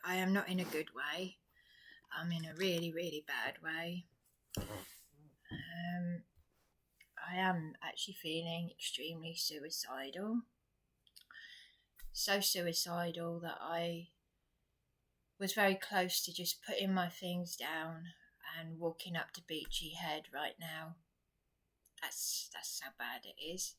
I am not in a good way. I'm in a really, really bad way. I am actually feeling extremely suicidal. So suicidal that I was very close to just putting my things down and walking up to Beachy Head right now. That's how bad it is.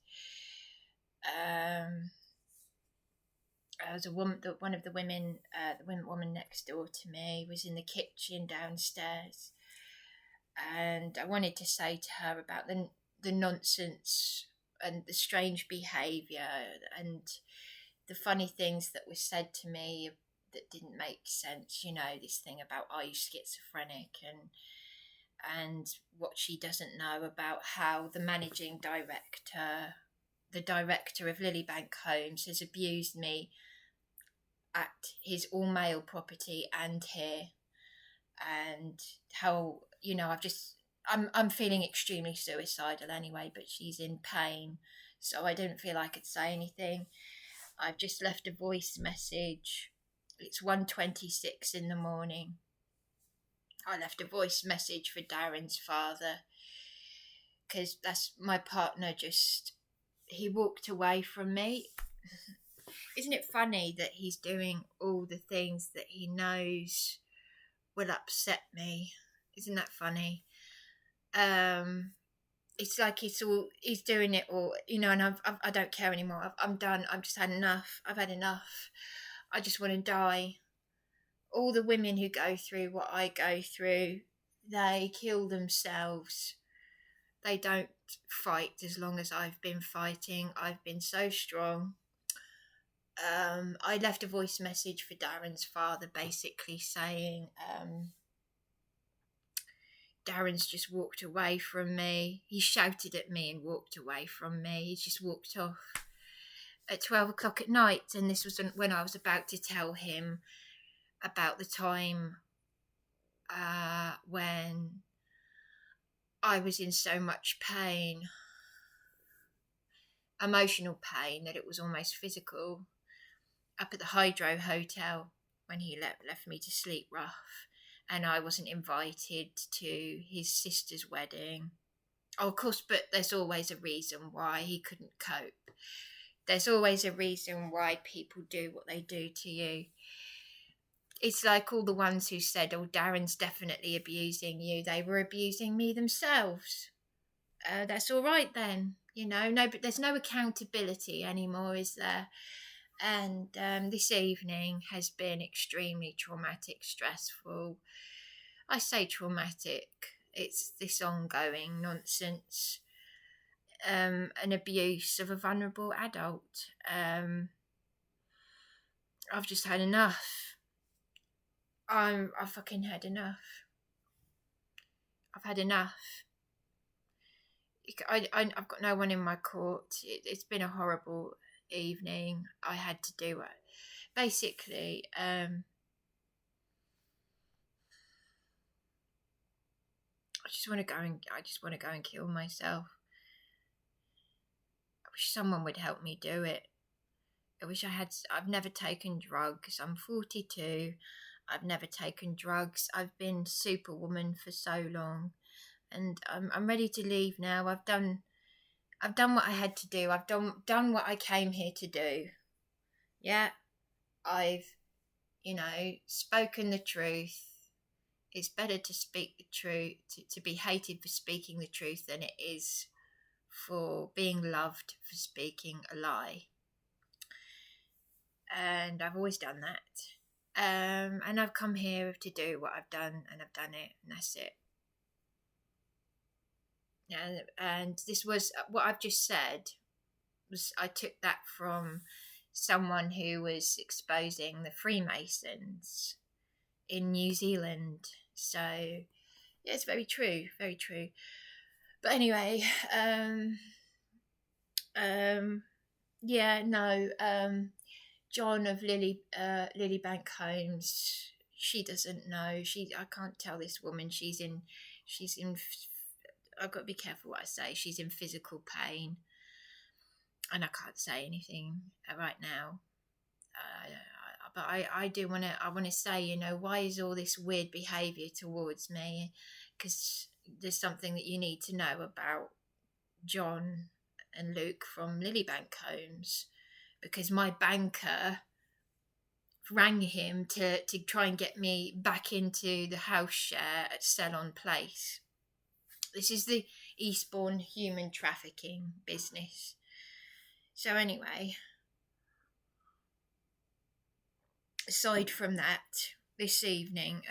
As a woman, one of the women, the woman next door to me was in the kitchen downstairs, and I wanted to say to her about the nonsense and the strange behaviour and the funny things that were said to me that didn't make sense. You know, this thing about, are you schizophrenic, and what she doesn't know about how the managing director, the director of Lilybank Homes, has abused me at his all-male property and here, and how, you know, I'm feeling extremely suicidal anyway, but she's in pain, so I didn't feel I could say anything. I've just left a voice message. It's 1:26 in the morning. I left a voice message for Darren's father, because that's my partner. He walked away from me. Isn't it funny that he's doing all the things that he knows will upset me? Isn't that funny? It's like he's doing it all, you know, and I don't care anymore. I'm done. I've just had enough. I've had enough. I just want to die. All the women who go through what I go through, they kill themselves. They don't fight as long as I've been fighting. I've been so strong. I left a voice message for Darren's father, basically saying, Darren's just walked away from me. He shouted at me and walked away from me. He just walked off at 12 o'clock at night. And this was when I was about to tell him about the time when I was in so much pain, emotional pain, that it was almost physical, up at the Hydro Hotel when he left me to sleep rough, and I wasn't invited to his sister's wedding. Oh, of course, but there's always a reason why he couldn't cope. There's always a reason why people do what they do to you. It's like all the ones who said, oh, Darren's definitely abusing you. They were abusing me themselves. That's all right then, you know. No, but there's no accountability anymore, is there? And this evening has been extremely traumatic, stressful. I say traumatic. It's this ongoing nonsense, an abuse of a vulnerable adult. I've just had enough. I've fucking had enough. I've had enough. I've got no one in my court. It's been a horrible evening. I had to do it. Basically, I just want to go and kill myself. I wish someone would help me do it. I've never taken drugs. I'm 42. I've never taken drugs. I've been superwoman for so long, and I'm ready to leave now. I've done what I had to do. I've done what I came here to do. Yeah, I've, spoken the truth. It's better to speak the truth, to be hated for speaking the truth than it is for being loved for speaking a lie. And I've always done that. And I've come here to do what I've done, and I've done it, and that's it. And this was what I've just said. I took that from someone who was exposing the Freemasons in New Zealand. So yeah, it's very true, very true. But anyway, John of Lilybank Homes, she doesn't know. I can't tell this woman. She's in. I've got to be careful what I say. She's in physical pain, and I can't say anything right now. but I do want to say, you know, why is all this weird behaviour towards me? Because there's something that you need to know about John and Luke from Lilybank Homes, because my banker rang him to try and get me back into the house share at Ceylon Place. This is the Eastbourne human trafficking business. So anyway, aside from that, this evening,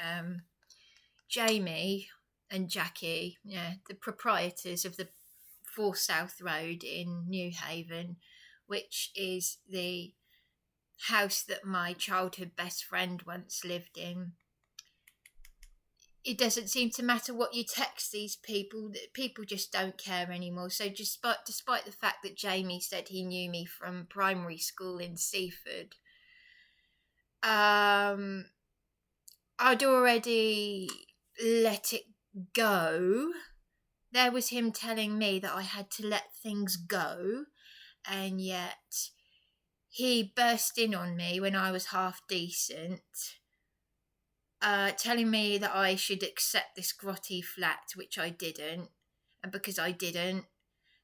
Jaime and Jackie, the proprietors of the 4 South Road in Newhaven, which is the house that my childhood best friend once lived in. It doesn't seem to matter what you text these people. People just don't care anymore. So despite the fact that Jaime said he knew me from primary school in Seaford, I'd already let it go. There was him telling me that I had to let things go, and yet he burst in on me when I was half decent, telling me that I should accept this grotty flat, which I didn't. And because I didn't,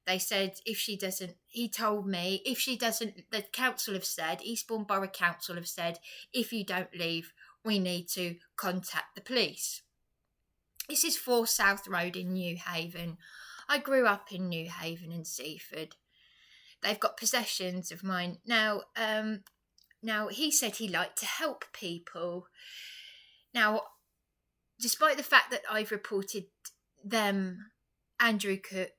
they said he told me, if she doesn't, the council have said, Eastbourne Borough Council have said, if you don't leave, we need to contact the police. This is 4 South Road in Newhaven. I grew up in Newhaven and Seaford. They've got possessions of mine. Now he said he liked to help people. Now, despite the fact that I've reported them, Andrew Cook,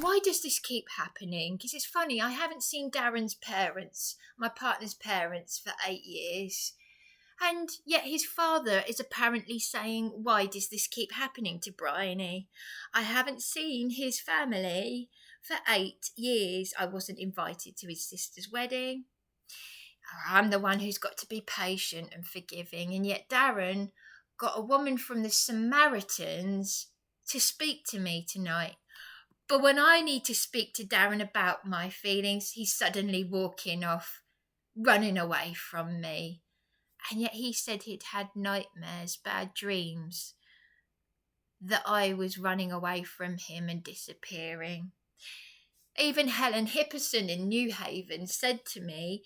why does this keep happening? Because it's funny, I haven't seen Darren's parents, my partner's parents, for 8 years. And yet his father is apparently saying, why does this keep happening to Bryony? I haven't seen his family for 8 years. I wasn't invited to his sister's wedding. I'm the one who's got to be patient and forgiving. And yet Darren got a woman from the Samaritans to speak to me tonight. But when I need to speak to Darren about my feelings, he's suddenly walking off, running away from me. And yet he said he'd had nightmares, bad dreams, that I was running away from him and disappearing. Even Helen Hipperson in Newhaven said to me,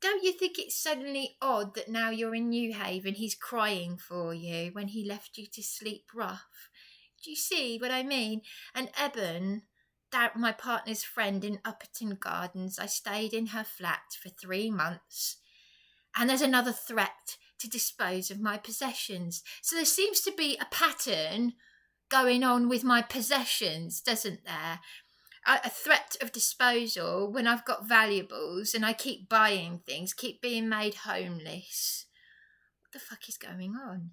don't you think it's suddenly odd that now you're in Newhaven, he's crying for you when he left you to sleep rough? Do you see what I mean? And Eben, my partner's friend in Upperton Gardens, I stayed in her flat for 3 months. And there's another threat to dispose of my possessions. So there seems to be a pattern going on with my possessions, doesn't there? A threat of disposal when I've got valuables and I keep buying things, keep being made homeless. What the fuck is going on?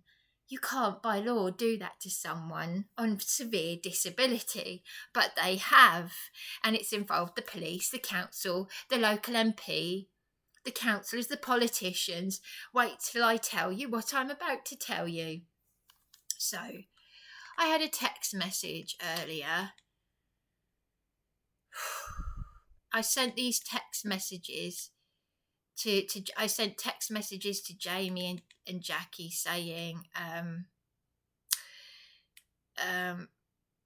You can't by law do that to someone on severe disability, but they have. And it's involved the police, the council, the local MP, the councillors, the politicians. Wait till I tell you what I'm about to tell you. So, I had a text message earlier. I sent these text messages I sent text messages to Jaime and Jackie saying,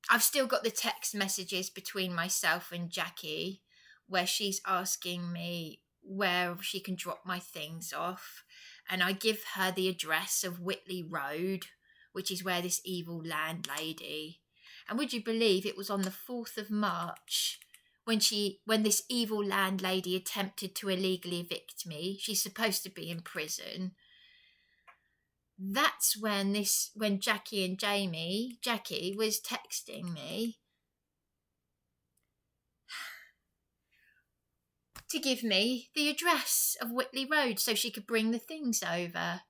I've still got the text messages between myself and Jackie where she's asking me where she can drop my things off, and I give her the address of Whitley Road, which is where this evil landlady, and would you believe it was on the 4th of March when this evil landlady attempted to illegally evict me. She's supposed to be in prison. That's when Jackie was texting me to give me the address of Whitley Road so she could bring the things over.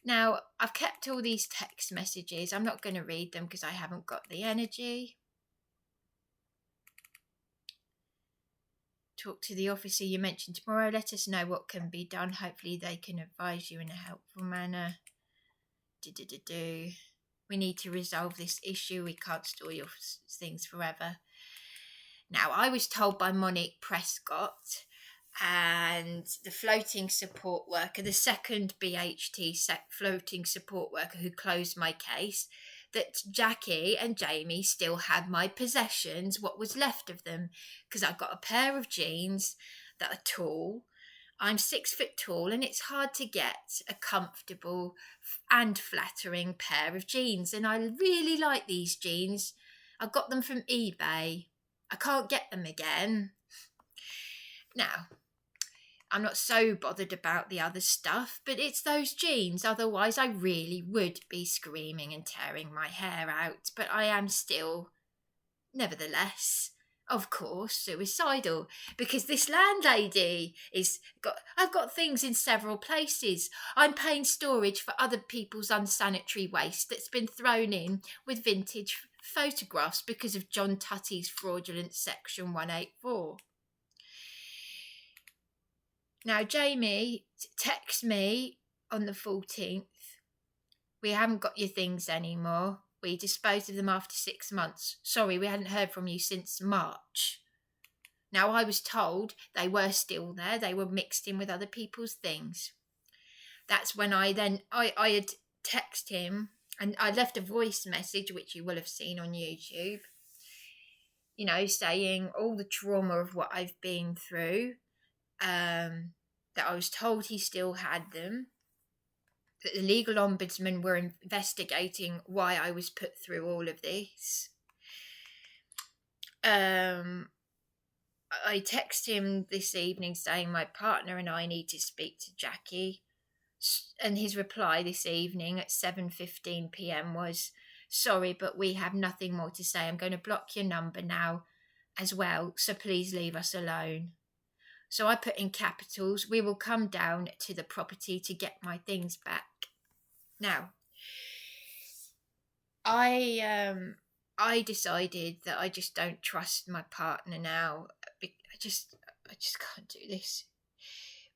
Now, I've kept all these text messages. I'm not going to read them because I haven't got the energy. Talk to the officer you mentioned tomorrow. Let us know what can be done. Hopefully they can advise you in a helpful manner. We need to resolve this issue. We can't store your things forever. Now, I was told by Monique Prescott and the floating support worker, the second BHT floating support worker who closed my case, that Jackie and Jamie still had my possessions, what was left of them, because I've got a pair of jeans that are tall. I'm 6 foot tall, and it's hard to get a comfortable and flattering pair of jeans, and I really like these jeans. I got them from eBay. I can't get them again. Now, I'm not so bothered about the other stuff, but it's those jeans. Otherwise, I really would be screaming and tearing my hair out. But I am still, nevertheless, of course, suicidal. Because this landlady I've got things in several places. I'm paying storage for other people's unsanitary waste that's been thrown in with vintage photographs because of John Tutty's fraudulent Section 184. Now, Jamie texts me on the 14th. We haven't got your things anymore. We disposed of them after 6 months. Sorry, we hadn't heard from you since March. Now, I was told they were still there. They were mixed in with other people's things. That's when I had texted him, and I left a voice message, which you will have seen on YouTube, saying all the trauma of what I've been through, that I was told he still had them, that the legal ombudsman were investigating why I was put through all of this. I texted him this evening saying my partner and I need to speak to Jackie, and his reply this evening at 7:15 p.m. was, sorry, but we have nothing more to say. I'm going to block your number now as well, so please leave us alone. So I put in capitals, we will come down to the property to get my things back. Now, I decided that I just don't trust my partner now. I just can't do this.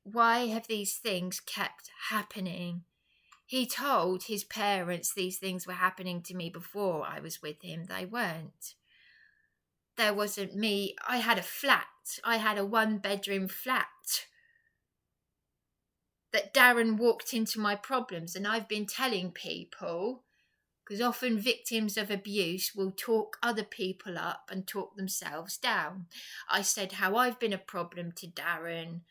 Why have these things kept happening? He told his parents these things were happening to me before I was with him. They weren't. There wasn't me. I had a flat. I had a 1-bedroom flat. That Darren walked into my problems, and I've been telling people, because often victims of abuse will talk other people up and talk themselves down. I said how I've been a problem to Darren.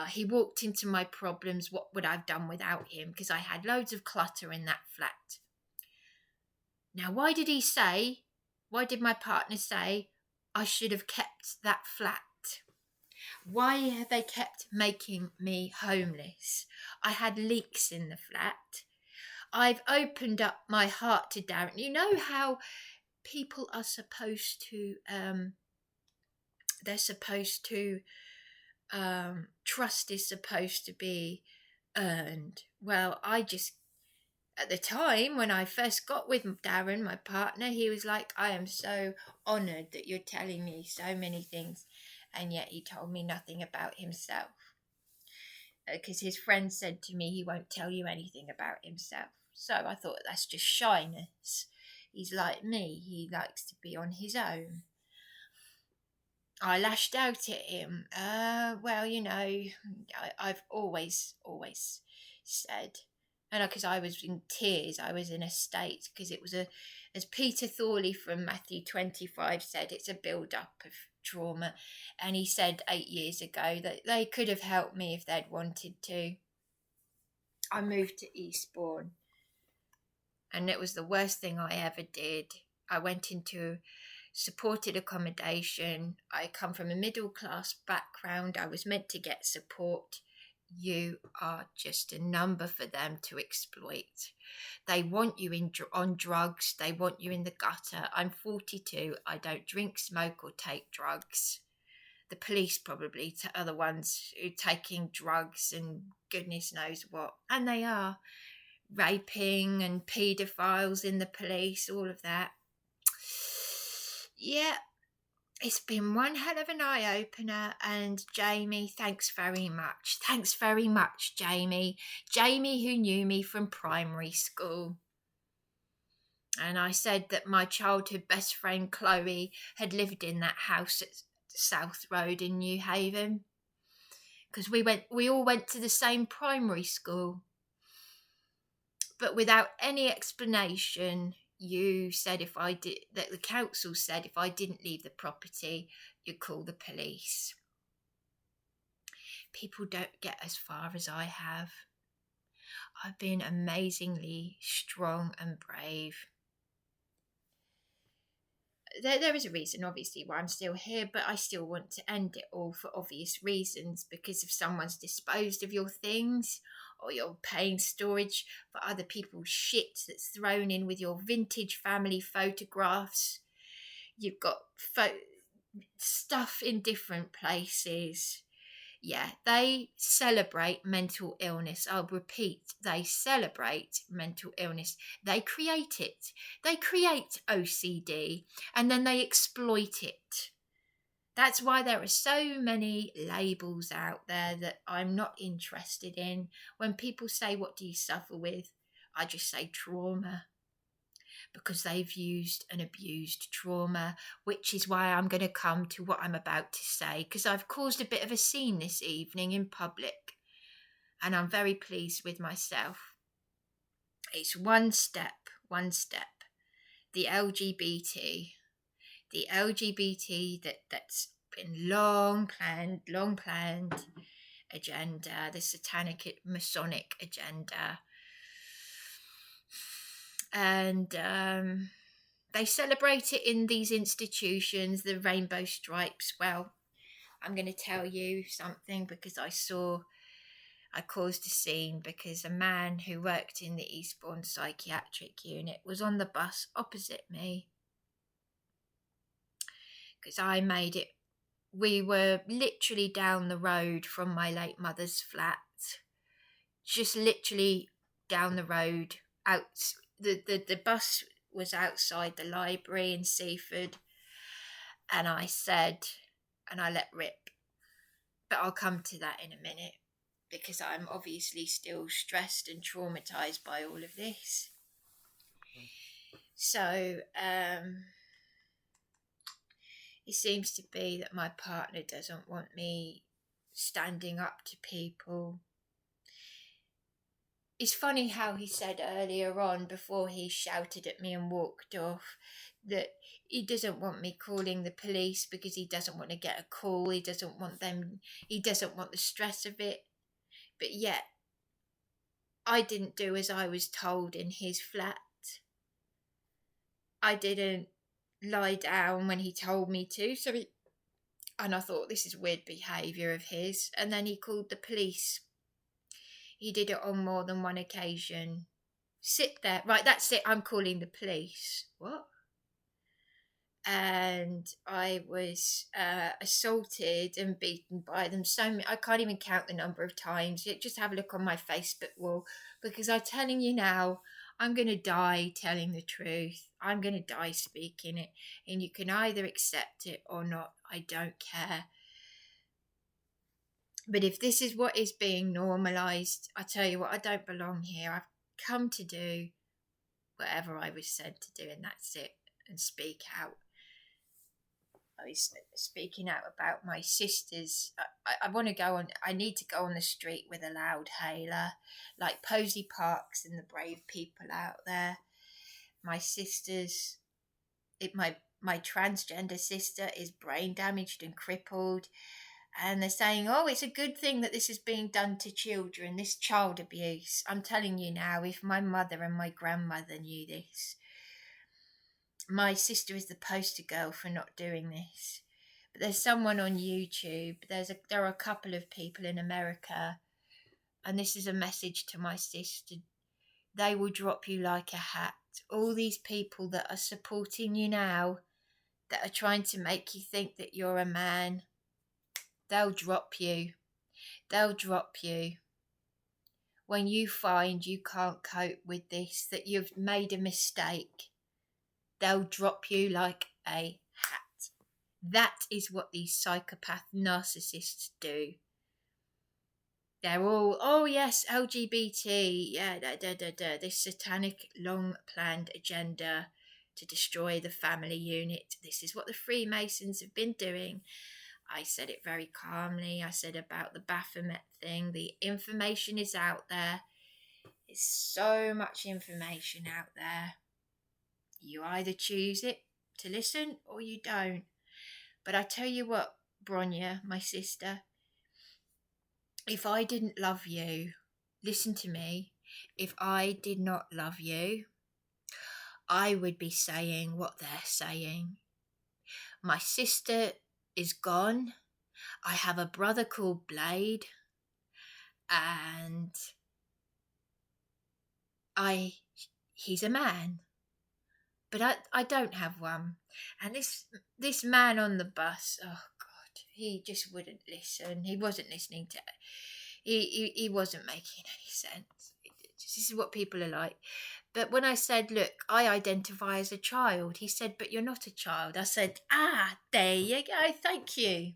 He walked into my problems. What would I have done without him? Because I had loads of clutter in that flat. Now, why did my partner say I should have kept that flat? Why have they kept making me homeless? I had leaks in the flat. I've opened up my heart to Darren. You know how people are supposed to, trust is supposed to be earned. Well, at the time when I first got with Darren, my partner, he was like, I am so honoured that you're telling me so many things. And yet he told me nothing about himself. Because his friend said to me he won't tell you anything about himself. So I thought that's just shyness. He's like me. He likes to be on his own. I lashed out at him. I've always said, and because I was in tears, I was in a state, because it was as Peter Thorley from Matthew 25 said, it's a build-up of trauma. And he said 8 years ago that they could have helped me if they'd wanted to. I moved to Eastbourne, and it was the worst thing I ever did. I went into supported accommodation. I come from a middle class background. I was meant to get support. You are just a number for them to exploit. They want you on drugs. They want you in the gutter. I'm 42. I don't drink, smoke, or take drugs. The police probably are the ones who are taking drugs and goodness knows what. And they are raping and paedophiles in the police, all of that. Yeah. It's been one hell of an eye-opener, and Jamie, thanks very much. Thanks very much, Jamie. Jamie, who knew me from primary school. And I said that my childhood best friend, Chloe, had lived in that house at South Road in New Haven. because we all went to the same primary school. But without any explanation, you said that the council said if I didn't leave the property, you'd call the police. People don't get as far as I have. I've been amazingly strong and brave. There is a reason, obviously, why I'm still here, but I still want to end it all for obvious reasons, because if someone's disposed of your things, or you're paying storage for other people's shit that's thrown in with your vintage family photographs, you've got stuff in different places. Yeah, they celebrate mental illness. I'll repeat, they celebrate mental illness. They create it. They create OCD and then they exploit it. That's why there are so many labels out there that I'm not interested in. When people say, what do you suffer with? I just say trauma. Because they've used and abused trauma, which is why I'm going to come to what I'm about to say, because I've caused a bit of a scene this evening in public, and I'm very pleased with myself. It's one step. The LGBT that's been long planned agenda, the satanic Masonic agenda. And they celebrate it in these institutions, the rainbow stripes. Well, I'm going to tell you something, because I caused a scene because a man who worked in the EASTBOURNE psychiatric unit was on the bus opposite me. Because I made it, we were literally down the road from my late mother's flat. Just literally down the road, out. The bus was outside the library in Seaford, and I said, and I let rip, but I'll come to that in a minute, because I'm obviously still stressed and traumatised by all of this. So, it seems to be that my partner doesn't want me standing up to people. It's funny how he said earlier on, before he shouted at me and walked off, that he doesn't want me calling the police because he doesn't want to get a call. He doesn't want the stress of it. But yet, I didn't do as I was told in his flat. I didn't lie down when he told me to, and I thought, this is weird behaviour of his. And then he called the police. He did it on more than one occasion. Sit there. Right, that's it. I'm calling the police. What? And I was assaulted and beaten by them so many. I can't even count the number of times. Just have a look on my Facebook wall, because I'm telling you now, I'm going to die telling the truth. I'm going to die speaking it. And you can either accept it or not. I don't care. But if this is what is being normalised, I tell you what, I don't belong here. I've come to do whatever I was sent to do, and that's it, and speak out. I was speaking out about my sisters. I need to go on the street with a loud hailer, like Posey Parks and the brave people out there. My sisters, my transgender sister is brain damaged and crippled. And they're saying, oh, it's a good thing that this is being done to children, this child abuse. I'm telling you now, if my mother and my grandmother knew this. My sister is the poster girl for not doing this. But there's someone on YouTube, there are a couple of people in America, and this is a message to my sister. They will drop you like a hat. All these people that are supporting you now, that are trying to make you think that you're a man, they'll drop you. They'll drop you. When you find you can't cope with this, that you've made a mistake, they'll drop you like a hat. That is what these psychopath narcissists do. They're all, oh yes, LGBT, yeah, this satanic long-planned agenda to destroy the family unit. This is what the Freemasons have been doing. I said it very calmly. I said about the Baphomet thing. The information is out there. There's so much information out there. You either choose it to listen or you don't. But I tell you what, Bronya, my sister, if I didn't love you, listen to me, if I did not love you, I would be saying what they're saying. My sister is gone. I have a brother called Blade, and he's a man, but I don't have one. And this man on the bus, oh God, he just wouldn't listen. He wasn't listening to. He wasn't making any sense. This is what people are like. But when I said, look, I identify as a child, he said, but you're not a child. I said, there you go, thank you.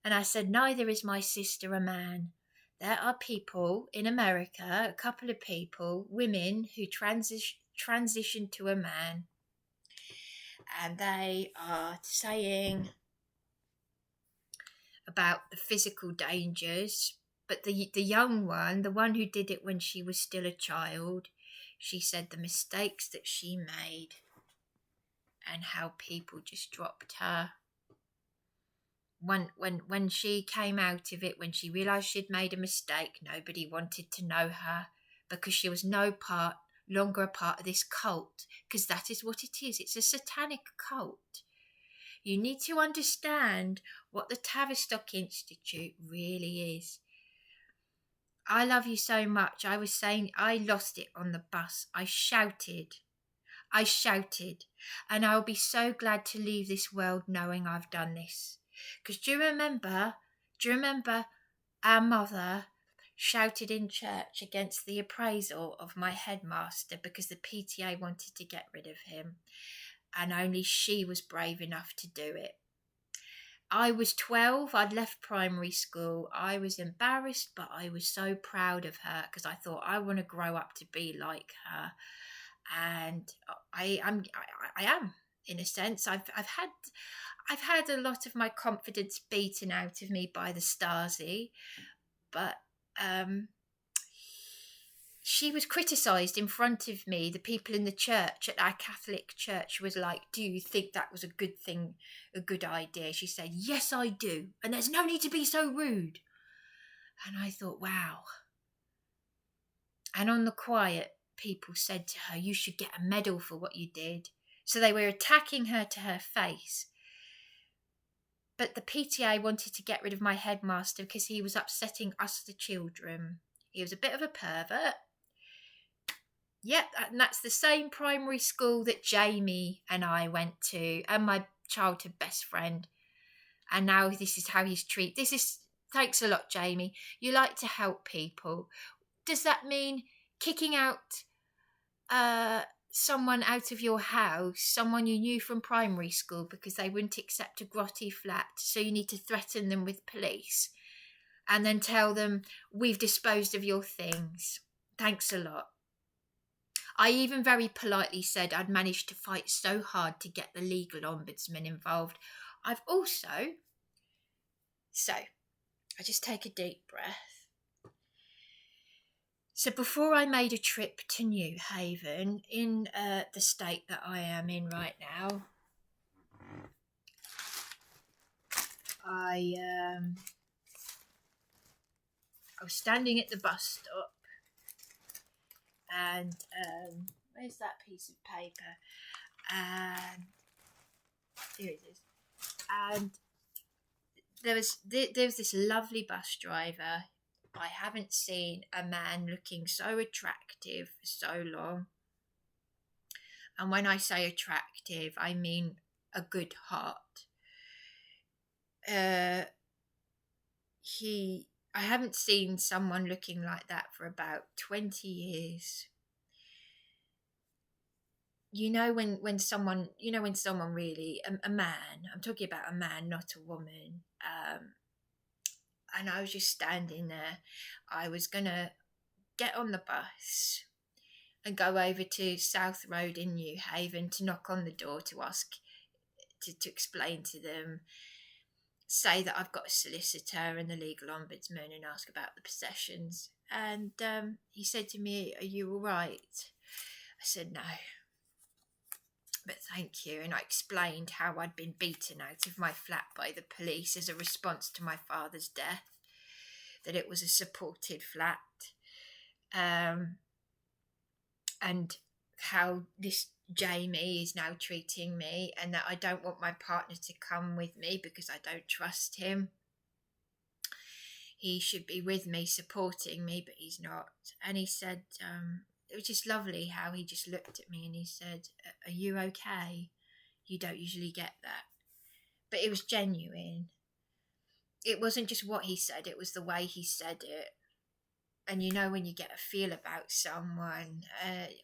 And I said, neither is my sister a man. There are people in America, a couple of people, women who transition to a man. And they are saying about the physical dangers. But the young one, the one who did it when she was still a child, she said the mistakes that she made and how people just dropped her. When she came out of it, when she realised she'd made a mistake, nobody wanted to know her because she was no longer a part of this cult, because that is what it is. It's a satanic cult. You need to understand what the Tavistock Institute really is. I love you so much. I was saying I lost it on the bus. I shouted. And I'll be so glad to leave this world knowing I've done this. Because do you remember our mother shouted in church against the appraisal of my headmaster because the PTA wanted to get rid of him. And only she was brave enough to do it. I was 12, I'd left primary school. I was embarrassed, but I was so proud of her because I thought I want to grow up to be like her. And I am in a sense. I've had a lot of my confidence beaten out of me by the Stasi, but she was criticised in front of me. The people in the church, at our Catholic church, was like, do you think that was a good thing, a good idea? She said, yes, I do. And there's no need to be so rude. And I thought, wow. And on the quiet, people said to her, you should get a medal for what you did. So they were attacking her to her face. But the PTA wanted to get rid of my headmaster because he was upsetting us, the children. He was a bit of a pervert. Yep, and that's the same primary school that Jaime and I went to, and my childhood best friend. And now this is how he's treated. Thanks a lot, Jaime. You like to help people. Does that mean kicking out someone out of your house, someone you knew from primary school because they wouldn't accept a grotty flat, so you need to threaten them with police and then tell them, we've disposed of your things. Thanks a lot. I even very politely said I'd managed to fight so hard to get the legal ombudsman involved. I just take a deep breath. So before I made a trip to New Haven, in the state that I am in right now, I was standing at the bus stop, and where's that piece of paper? And here it is. And there was this lovely bus driver. I haven't seen a man looking so attractive for so long. And when I say attractive, I mean a good heart. I haven't seen someone looking like that for about 20 years. When someone really, a man, I'm talking about a man, not a woman, and I was just standing there. I was going to get on the bus and go over to South Road in New Haven to knock on the door to ask to explain to them, say that I've got a solicitor and the legal ombudsman and ask about the possessions. And he said to me, "Are you all right?" I said, "No, but thank you." And I explained how I'd been beaten out of my flat by the police as a response to my father's death, that it was a supported flat, and how this JAIME is now treating me, and that I don't want my partner to come with me because I don't trust him. He should be with me, supporting me, but he's not. And he said, it was just lovely how he just looked at me and he said, "Are you okay? You don't usually get that." But it was genuine. It wasn't just what he said, it was the way he said it. And you know when you get a feel about someone,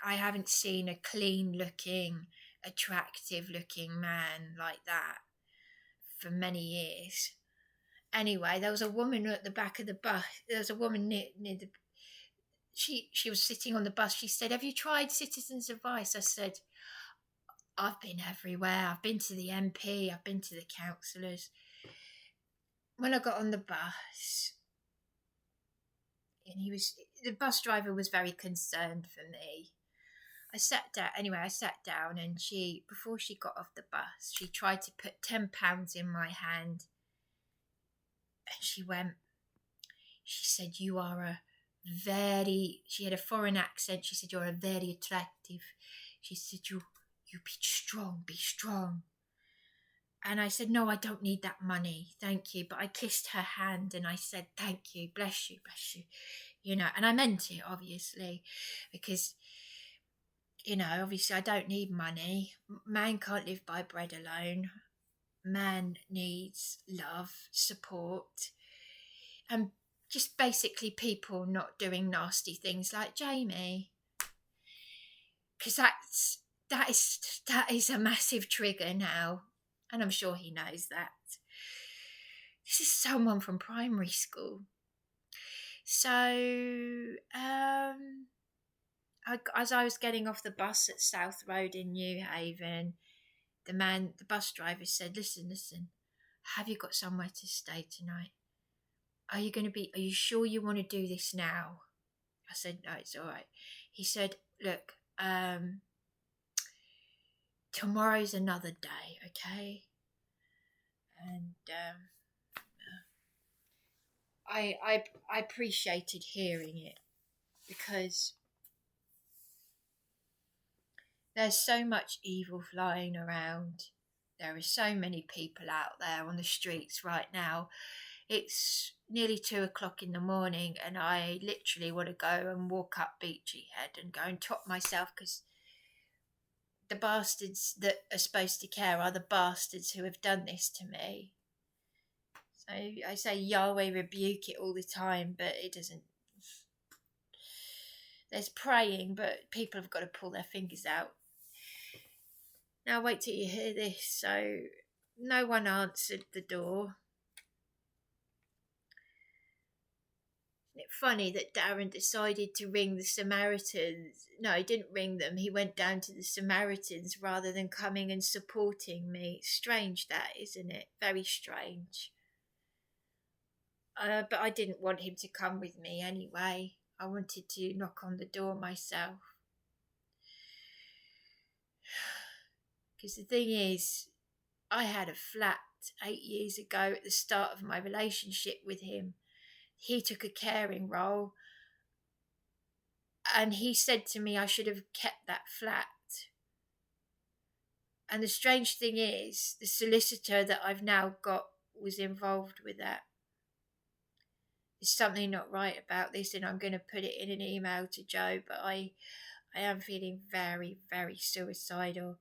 I haven't seen a clean-looking, attractive-looking man like that for many years. Anyway, there was a woman at the back of the bus. There was a woman near the... She was sitting on the bus. She said, "Have you tried Citizens Advice?" I said, "I've been everywhere. I've been to the MP. I've been to the councillors." When I got on the bus, and the bus driver was very concerned for me. I sat down and before she got off the bus, she tried to put £10 in my hand. And she said, "You are she had a foreign accent. She said, "You're a very attractive." She said, you be strong. And I said, "No, I don't need that money, thank you." But I kissed her hand and I said, "Thank you, bless you, you know." And I meant it, obviously, because, you know, obviously I don't need money. Man can't live by bread alone. Man needs love, support, and just basically people not doing nasty things like JAIME. Because that is a massive trigger now. And I'm sure he knows that. This is someone from primary school. So, as I was getting off the bus at South Road in Newhaven, the bus driver said, Listen, have you got somewhere to stay tonight? Are you sure you want to do this now? I said, "No, it's all right." He said, "Look, tomorrow's another day, okay?" And I appreciated hearing it, because there's so much evil flying around. There are so many people out there on the streets right now. It's nearly 2:00 in the morning and I literally want to go and walk up Beachy Head and go and top myself, because the bastards that are supposed to care are the bastards who have done this to me. So I say Yahweh rebuke it all the time, but it doesn't. There's praying, but people have got to pull their fingers out. Now wait till you hear this. So no one answered the door. Isn't it funny that Darren decided to ring the Samaritans? No, he didn't ring them. He went down to the Samaritans rather than coming and supporting me. Strange that, isn't it? Very strange. But I didn't want him to come with me anyway. I wanted to knock on the door myself. Because the thing is, I had a flat 8 years ago at the start of my relationship with him. He took a caring role, and he said to me I should have kept that flat. And the strange thing is, the solicitor that I've now got was involved with that. There's something not right about this, and I'm going to put it in an email to Joe, but I am feeling very, very suicidal.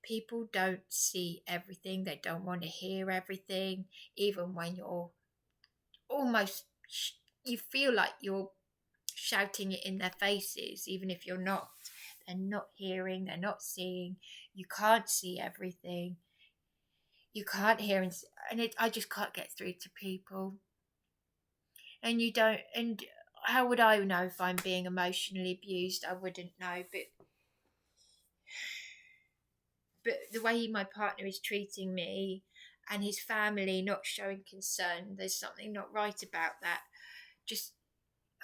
People don't see everything. They don't want to hear everything, even when you're almost... You feel like you're shouting it in their faces, even if you're not. They're not hearing, they're not seeing. You can't see everything. You can't hear, and I just can't get through to people. And you don't, and how would I know if I'm being emotionally abused? I wouldn't know, but but the way my partner is treating me and his family not showing concern, there's something not right about that. Just,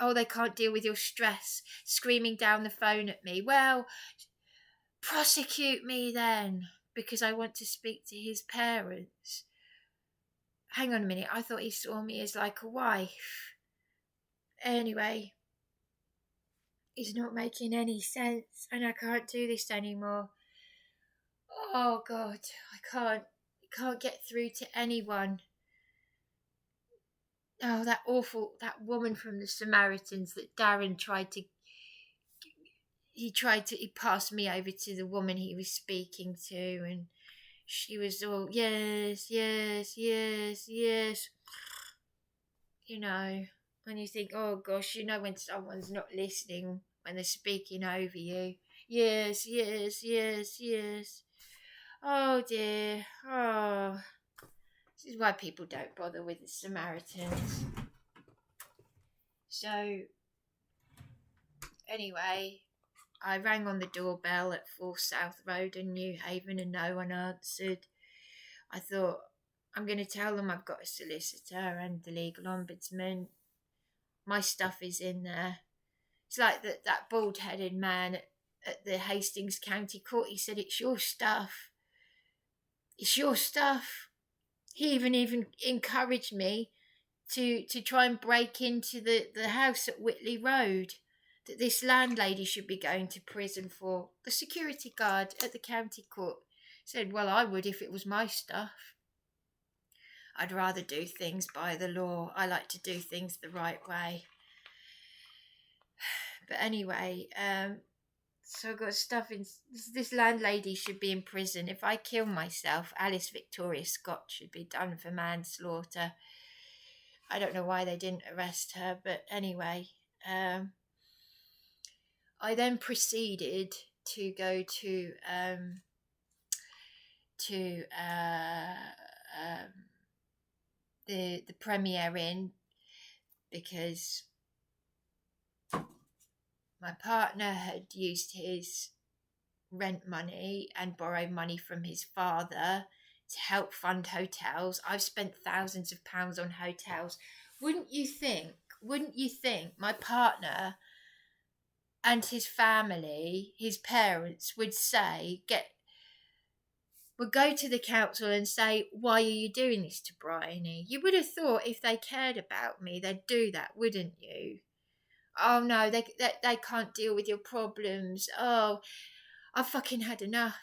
oh, they can't deal with your stress, screaming down the phone at me. Well, prosecute me then, because I want to speak to his parents. Hang on a minute, I thought he saw me as like a wife. Anyway, it's not making any sense, and I can't do this anymore. Oh God, I can't get through to anyone. Oh, that woman from the Samaritans that Darren he passed me over to the woman he was speaking to, and she was all, yes, yes, yes, yes. You know, when you think, oh gosh, you know when someone's not listening, when they're speaking over you. Yes, yes, yes, yes. Oh dear, oh. This is why people don't bother with the Samaritans. So, anyway, I rang on the doorbell at 4 South Road in New Haven and no one answered. I thought, I'm going to tell them I've got a solicitor and the legal ombudsman. My stuff is in there. It's like that bald-headed man at the Hastings County Court. He said, it's your stuff. It's your stuff. He even encouraged me to try and break into the house at Whitley Road that this landlady should be going to prison for. The security guard at the county court said, well, I would if it was my stuff. I'd rather do things by the law. I like to do things the right way. But anyway, so I've got stuff in. This landlady should be in prison. If I kill myself, Alice Victoria Scott should be done for manslaughter. I don't know why they didn't arrest her, but anyway, I then proceeded to go to the Premier Inn because my partner had used his rent money and borrowed money from his father to help fund hotels. I've spent thousands of pounds on hotels. Wouldn't you think my partner and his family, his parents, would go to the council and say, why are you doing this to Bryony? You would have thought if they cared about me, they'd do that, wouldn't you? Oh no, they can't deal with your problems. Oh, I've fucking had enough.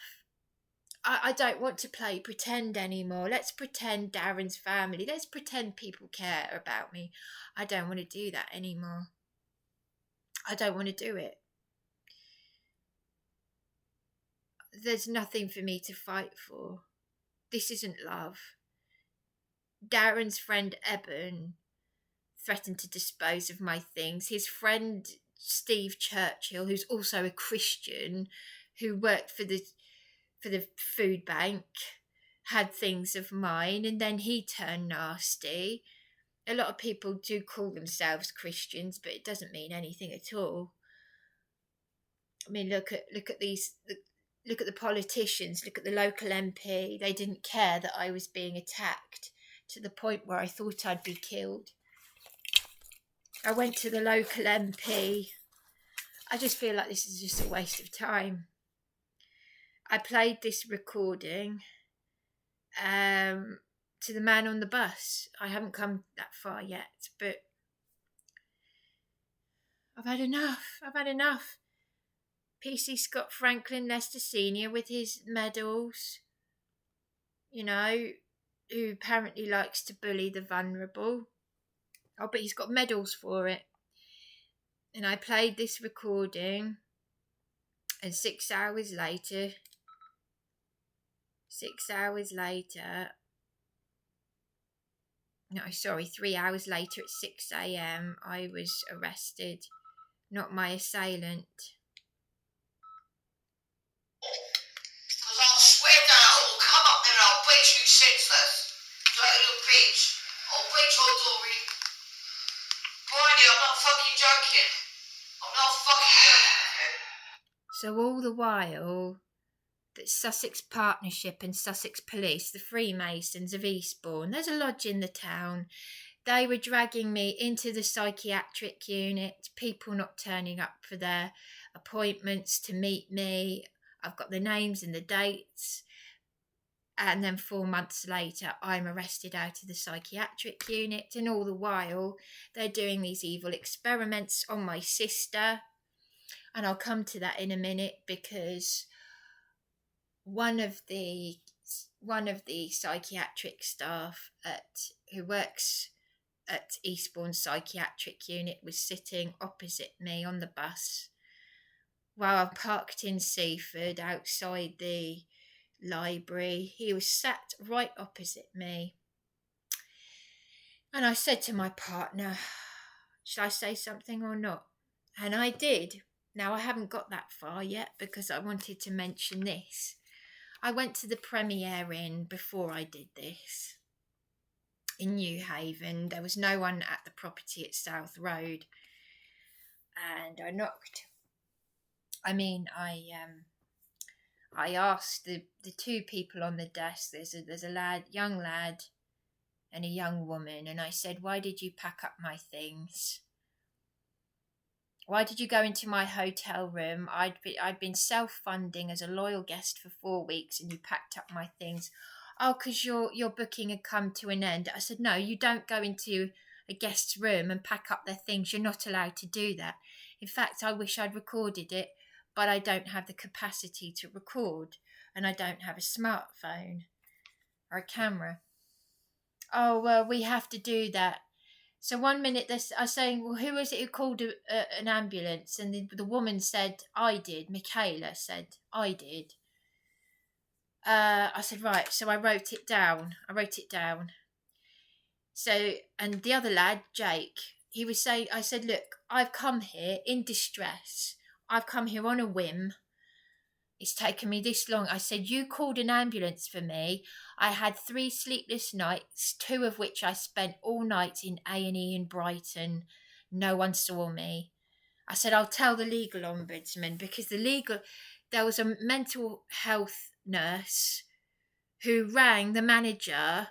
I don't want to play pretend anymore. Let's pretend Darren's family. Let's pretend people care about me. I don't want to do that anymore. I don't want to do it. There's nothing for me to fight for. This isn't love. Darren's friend Eben threatened to dispose of my things. His friend Steve Churchill, who's also a Christian, who worked for the food bank, had things of mine, and then he turned nasty. A lot of people do call themselves Christians, but it doesn't mean anything at all. I mean, look at the politicians, look at the local MP. They didn't care that I was being attacked to the point where I thought I'd be killed. I went to the local MP. I just feel like this is just a waste of time. I played this recording to the man on the bus. I haven't come that far yet, but I've had enough. PC Scott Franklin Lester Sr. with his medals, you know, who apparently likes to bully the vulnerable. Oh, but he's got medals for it. And I played this recording, and 6 hours later, no, sorry, 3 hours later at 6 a.m, I was arrested, not my assailant. Because I'll swear down, I will come up there and I'll beat you senseless. Like a little bitch. I'll beat your Dory. Bryony, I'm not fucking joking. I'm not fucking joking with you. So all the while, that Sussex Partnership and Sussex Police, the Freemasons of Eastbourne, there's a lodge in the town. They were dragging me into the psychiatric unit, people not turning up for their appointments to meet me. I've got the names and the dates. And then 4 months later, I'm arrested out of the psychiatric unit. And all the while, they're doing these evil experiments on my sister. And I'll come to that in a minute, because one of the psychiatric staff who works at Eastbourne Psychiatric Unit was sitting opposite me on the bus while I parked in Seaford outside the library. He was sat right opposite me. And I said to my partner, should I say something or not? And I did. Now, I haven't got that far yet because I wanted to mention this. I went to the Premier Inn before I did this in Newhaven. There was no one at the property at South Road. And I knocked. I asked the two people on the desk, there's a young lad and a young woman, and I said, why did you pack up my things? Why did you go into my hotel room? I'd been self-funding as a loyal guest for 4 weeks, and you packed up my things. Oh, because your booking had come to an end. I said, no, you don't go into a guest's room and pack up their things. You're not allowed to do that. In fact, I wish I'd recorded it, but I don't have the capacity to record, and I don't have a smartphone or a camera. Oh, well, we have to do that. So 1 minute they're saying, well, who is it who called an ambulance? And the woman said, I did. Michaela said, I did. I said, right. So I wrote it down. So, and the other lad, Jake, he was saying, I said, look, I've come here in distress. I've come here on a whim. It's taken me this long. I said, you called an ambulance for me. I had 3 sleepless nights, 2 of which I spent all night in A&E in Brighton. No one saw me. I said, I'll tell the legal ombudsman, because there was a mental health nurse who rang the manageress,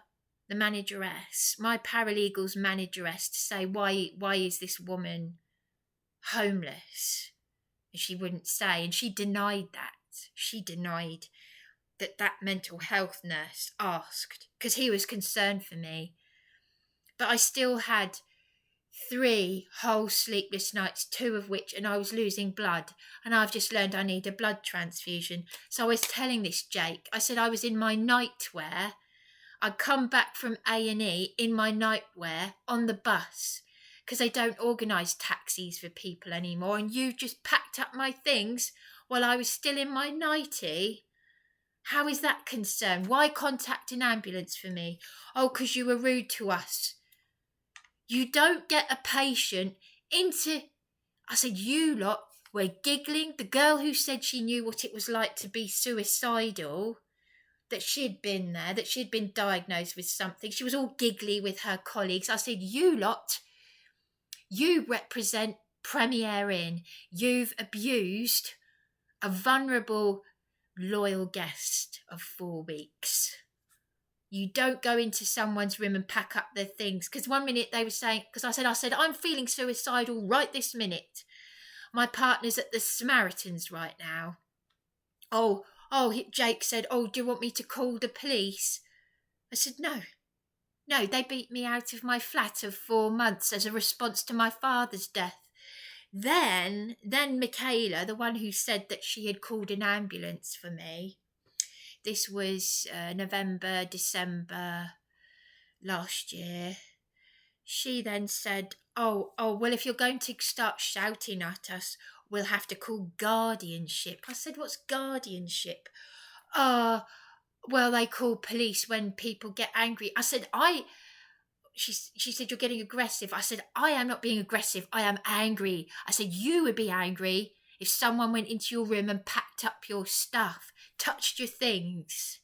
my paralegal's manageress, to say, why is this woman homeless? And she wouldn't say, and she denied that. She denied that mental health nurse asked, because he was concerned for me. But I still had 3 whole sleepless nights, 2 of which, and I was losing blood, and I've just learned I need a blood transfusion. So I was telling this Jake, I said I was in my nightwear. I'd come back from A&E in my nightwear on the bus, because they don't organise taxis for people anymore, and you just packed up my things while I was still in my nightie. How is that concerned? Why contact an ambulance for me? Oh, because you were rude to us. You don't get a patient into... I said, you lot were giggling. The girl who said she knew what it was like to be suicidal, that she'd been there, that she'd been diagnosed with something. She was all giggly with her colleagues. I said, you lot, you represent Premier Inn. You've abused a vulnerable, loyal guest of 4 weeks. You don't go into someone's room and pack up their things. Because 1 minute they were saying, because I said, I'm feeling suicidal right this minute. My partner's at the Samaritans right now. Oh, Jake said, do you want me to call the police? I said, no, they beat me out of my flat of 4 months as a response to my father's death. Then Michaela, the one who said that she had called an ambulance for me, this was November, December last year, she then said, oh, well, if you're going to start shouting at us, we'll have to call guardianship. I said, what's guardianship? Well, they call police when people get angry. I said, She said, you're getting aggressive. I said, I am not being aggressive. I am angry. I said, you would be angry if someone went into your room and packed up your stuff, touched your things.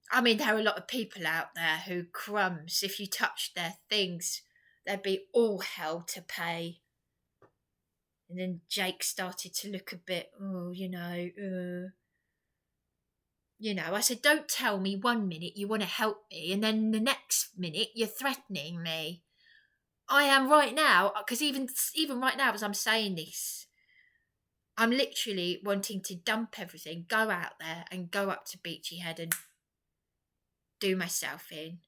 I mean, there are a lot of people out there who crumbs. If you touched their things, there'd be all hell to pay. And then Jake started to look a bit, I said, don't tell me 1 minute you want to help me and then the next minute you're threatening me. I am right now, because even right now as I'm saying this, I'm literally wanting to dump everything, go out there and go up to Beachy Head and do myself in.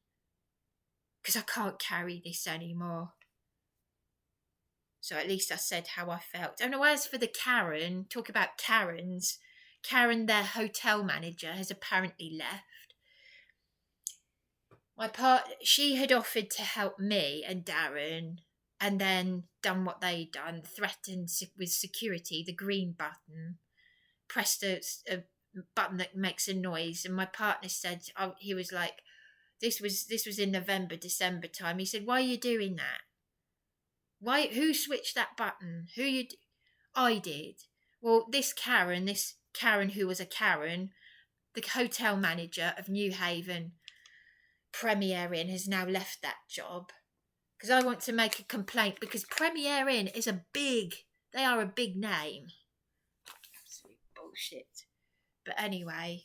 Because I can't carry this anymore. So at least I said how I felt. And as for the Karen, talk about Karens, Karen, their hotel manager, has apparently left. She had offered to help me and Darren, and then done what they'd done, threatened with security, the green button, pressed a button that makes a noise, and my partner said, he was like, this was in November, December time. He said, why are you doing that? Who switched that button? I did. Well, this Karen who was a Karen, the hotel manager of NEWHAVEN Premier Inn, has now left that job. Because I want to make a complaint, because Premier Inn is they are a big name. Absolute bullshit. But anyway,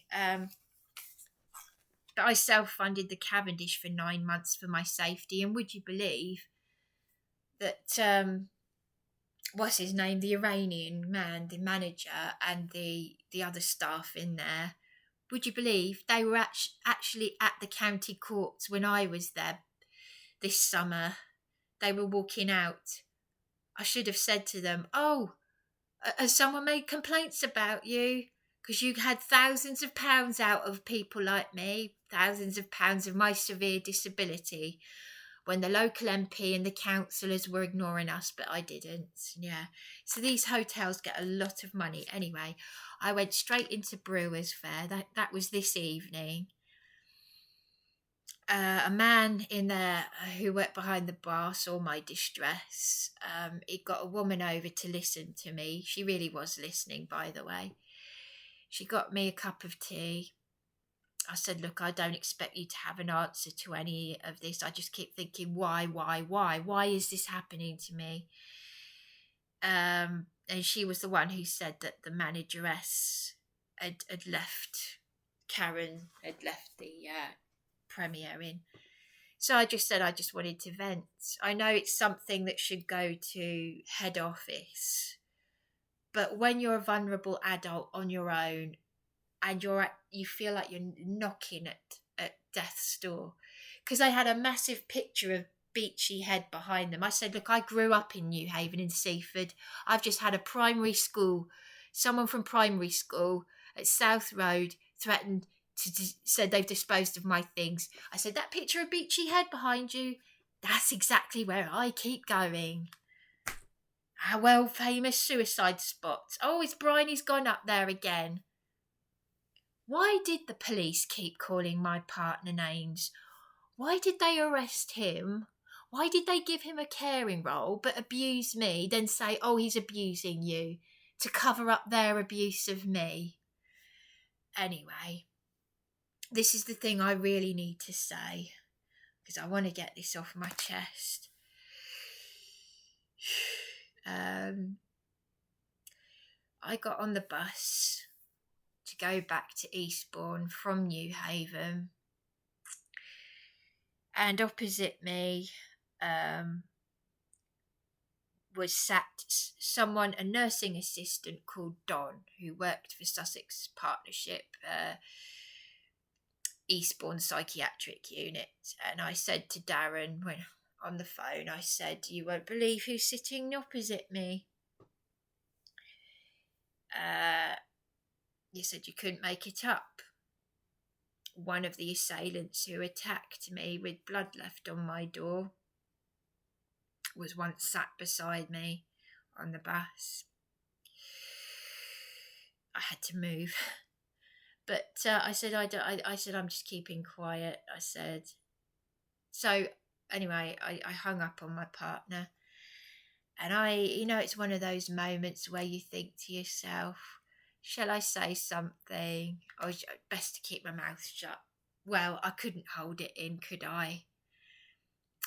I self-funded the Cavendish for 9 months for my safety, and would you believe that what's his name, the Iranian man, the manager, and the other staff in there, would you believe they were actually at the county courts when I was there this summer? They were walking out. I should have said to them, has someone made complaints about you? Because you had thousands of pounds out of people like me, thousands of pounds of my severe disability, when the local MP and the councillors were ignoring us, but I didn't. Yeah. So these hotels get a lot of money. Anyway, I went straight into Brewers Fair. That was this evening. A man in there who worked behind the bar saw my distress. He got a woman over to listen to me. She really was listening, by the way. She got me a cup of tea. I said, look, I don't expect you to have an answer to any of this. I just keep thinking, why? Why is this happening to me? And she was the one who said that the manageress had left, Karen had left the Premier Inn. So I just said I just wanted to vent. I know it's something that should go to head office, but when you're a vulnerable adult on your own, and you feel like you're knocking at death's door. Because I had a massive picture of Beachy Head behind them. I said, look, I grew up in NEWHAVEN in Seaford. I've just had someone from primary school at South Road said they've disposed of my things. I said, that picture of Beachy Head behind you, that's exactly where I keep going. Our world famous suicide spot. Oh, it's Bryony's gone up there again. Why did the police keep calling my partner names? Why did they arrest him? Why did they give him a caring role but abuse me, then say, oh, he's abusing you, to cover up their abuse of me? Anyway, this is the thing I really need to say, because I want to get this off my chest. I got on the bus to go back to Eastbourne from NEWHAVEN, and opposite me was sat a nursing assistant called Don, who worked for Sussex Partnership, Eastbourne Psychiatric Unit. And I said to Darren, when on the phone, I said, you won't believe who's sitting opposite me. You said you couldn't make it up. One of the assailants who attacked me with blood left on my door was once sat beside me on the bus. I had to move. But I said, I said, I'm just keeping quiet. I said, so anyway, I hung up on my partner. And it's one of those moments where you think to yourself, shall I say something? Or best to keep my mouth shut? Well, I couldn't hold it in, could I?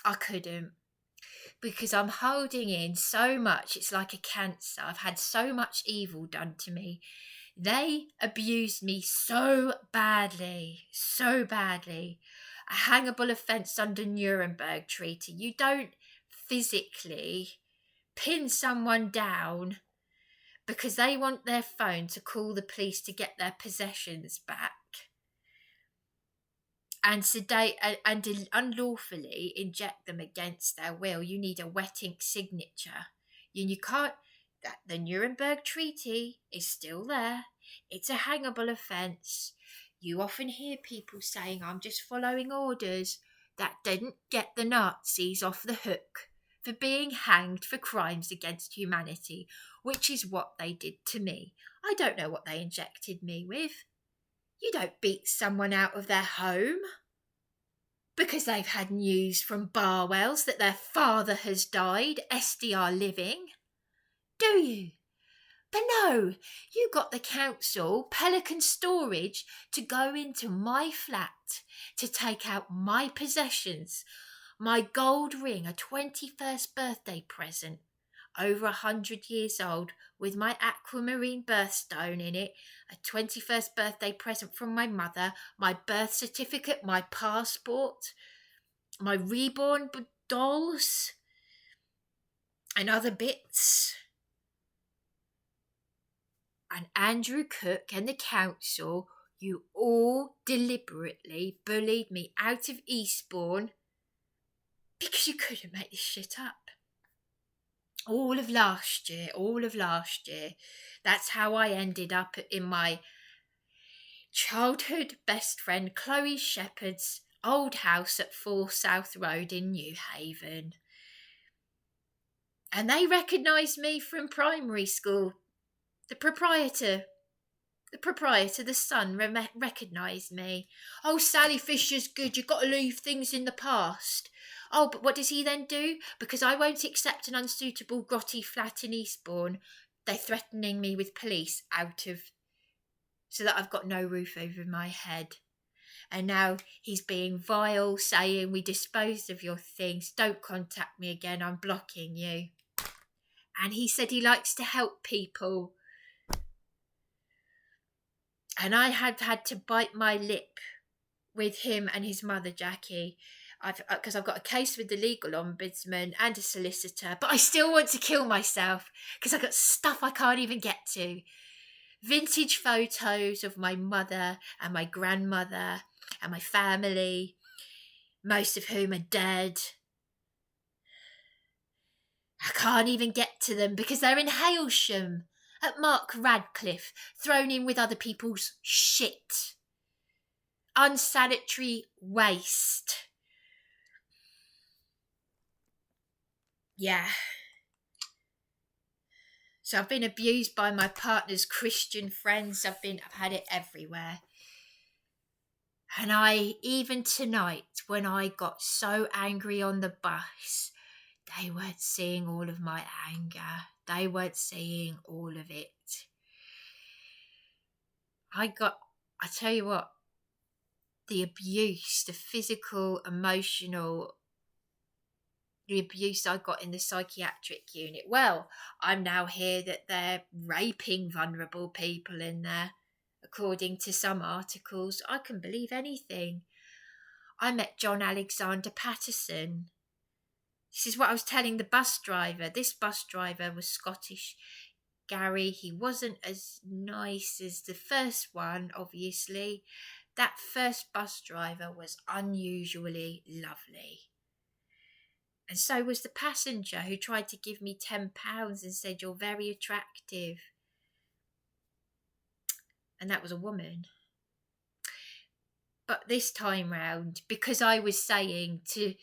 I couldn't. because I'm holding in so much. It's like a cancer. I've had so much evil done to me. They abused me so badly, so badly. A hangable offence under Nuremberg Treaty. You don't physically pin someone down because they want their phone to call the police to get their possessions back and sedate and unlawfully inject them against their will. You need a wet ink signature. You can't. The Nuremberg Treaty is still there. It's a hangable offence. You often hear people saying, I'm just following orders. That didn't get the Nazis off the hook for being hanged for crimes against humanity, which is what they did to me. I don't know what they injected me with. You don't beat someone out of their home because they've had news from Barwells that their father has died, SDR living. Do you? But no, you got the council, Pelican Storage, to go into my flat to take out my possessions, my gold ring, a 21st birthday present, over 100 years old, with my aquamarine birthstone in it, a 21st birthday present from my mother, my birth certificate, my passport, my reborn dolls, and other bits. And Andrew Cook and the council, you all deliberately bullied me out of Eastbourne because you couldn't make this shit up. All of last year. That's how I ended up in my childhood best friend Chloe Shepherd's old house at 4 South Road in Newhaven. And they recognised me from primary school. The proprietor, the son, recognised me. Oh, Sally Fisher's good. You've got to leave things in the past. Oh, but what does he then do? Because I won't accept an unsuitable grotty flat in Eastbourne, they're threatening me with police so that I've got no roof over my head. And now he's being vile, saying, we disposed of your things. Don't contact me again. I'm blocking you. And he said he likes to help people. And I had to bite my lip with him and his mother, Jackie, because I've got a case with the legal ombudsman and a solicitor, but I still want to kill myself because I've got stuff I can't even get to. Vintage photos of my mother and my grandmother and my family, most of whom are dead. I can't even get to them because they're in Hailsham at Mark Radcliffe, thrown in with other people's shit. Unsanitary waste. Yeah. So I've been abused by my partner's Christian friends. I've had it everywhere. And even tonight, when I got so angry on the bus, they weren't seeing all of my anger. They weren't seeing all of it. I tell you what, the abuse, the physical, emotional, the abuse I got in the psychiatric unit. Well, I'm now here that they're raping vulnerable people in there, according to some articles. I can believe anything. I met John Alexander Patterson. This is what I was telling the bus driver. This bus driver was Scottish. Gary, he wasn't as nice as the first one, obviously. That first bus driver was unusually lovely. And so was the passenger who tried to give me £10 and said, you're very attractive. And that was a woman. But this time round, because I was saying to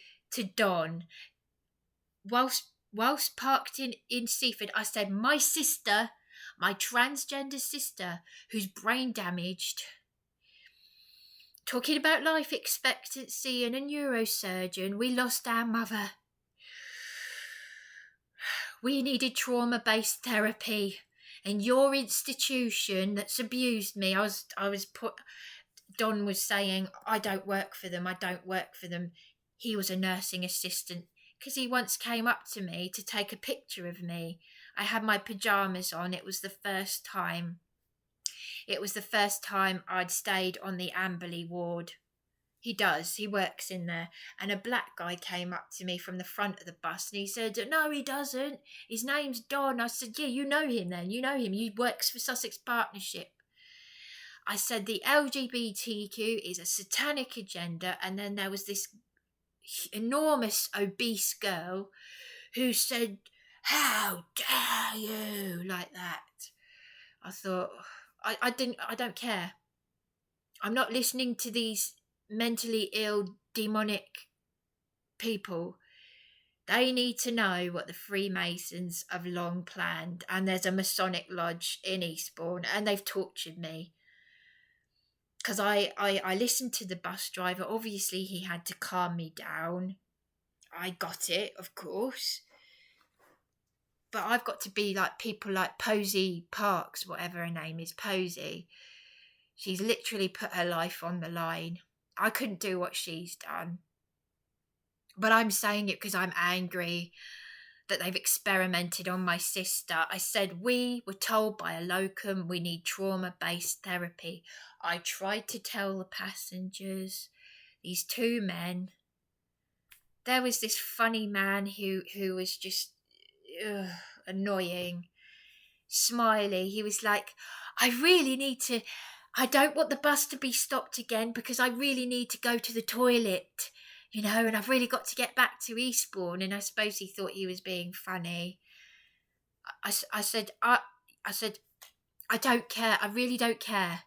Don, whilst parked in Seaford, I said, my sister, my transgender sister, who's brain damaged, talking about life expectancy and a neurosurgeon, we lost our mother. We needed trauma-based therapy, and your institution that's abused me, Don was saying, I don't work for them. He was a nursing assistant. because he once came up to me to take a picture of me. I had my pyjamas on. It was the first time. It was the first time I'd stayed on the Amberley ward. He does. He works in there. And a black guy came up to me from the front of the bus and he said, "No, he doesn't. His name's Don." I said, "Yeah, you know him then. You know him. He works for Sussex Partnership." I said, "The LGBTQ is a satanic agenda." And then there was this enormous obese girl who said, "How dare you," like that. I thought, I don't care. I'm not listening to these mentally ill, demonic people. They need to know what the Freemasons have long planned, and there's a Masonic lodge in Eastbourne, and they've tortured me. Because I listened to the bus driver. Obviously, he had to calm me down. I got it, of course. But I've got to be like people like Posey Parks, whatever her name is, Posey. She's literally put her life on the line. I couldn't do what she's done. But I'm saying it because I'm angry that they've experimented on my sister. I said we were told by a locum we need trauma-based therapy. I tried to tell the passengers, these two men. There was this funny man who was just annoying. Smiley. He was like, I don't want the bus to be stopped again because I really need to go to the toilet, and I've really got to get back to Eastbourne. And I suppose he thought he was being funny. I said, I don't care. I really don't care.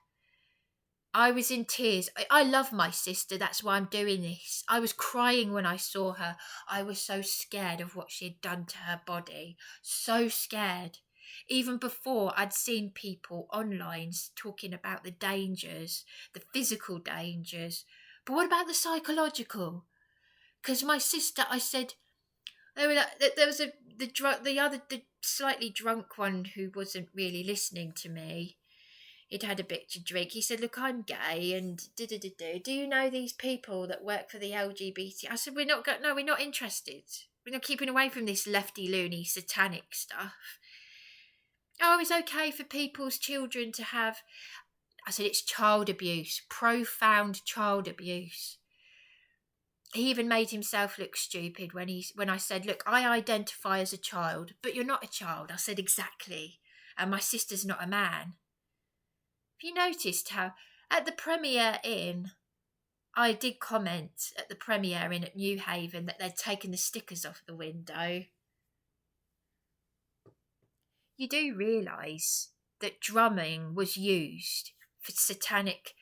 I was in tears. I love my sister. That's why I'm doing this. I was crying when I saw her. I was so scared of what she had done to her body. So scared. Even before, I'd seen people online talking about the dangers, the physical dangers. But what about the psychological? Because my sister, I said, there was the slightly drunk one who wasn't really listening to me. He'd had a bit to drink. He said, "Look, I'm gay and do you know these people that work for the LGBT?" I said, we're not interested. We're not keeping away from this lefty, loony, satanic stuff. Oh, it's okay for people's children to have... I said, it's child abuse, profound child abuse. He even made himself look stupid when I said, "Look, I identify as a child, but you're not a child." I said, "Exactly. And my sister's not a man." Have you noticed how at the Premier Inn, I did comment at the Premier Inn at NEWHAVEN that they'd taken the stickers off the window? You do realise that drumming was used for satanic...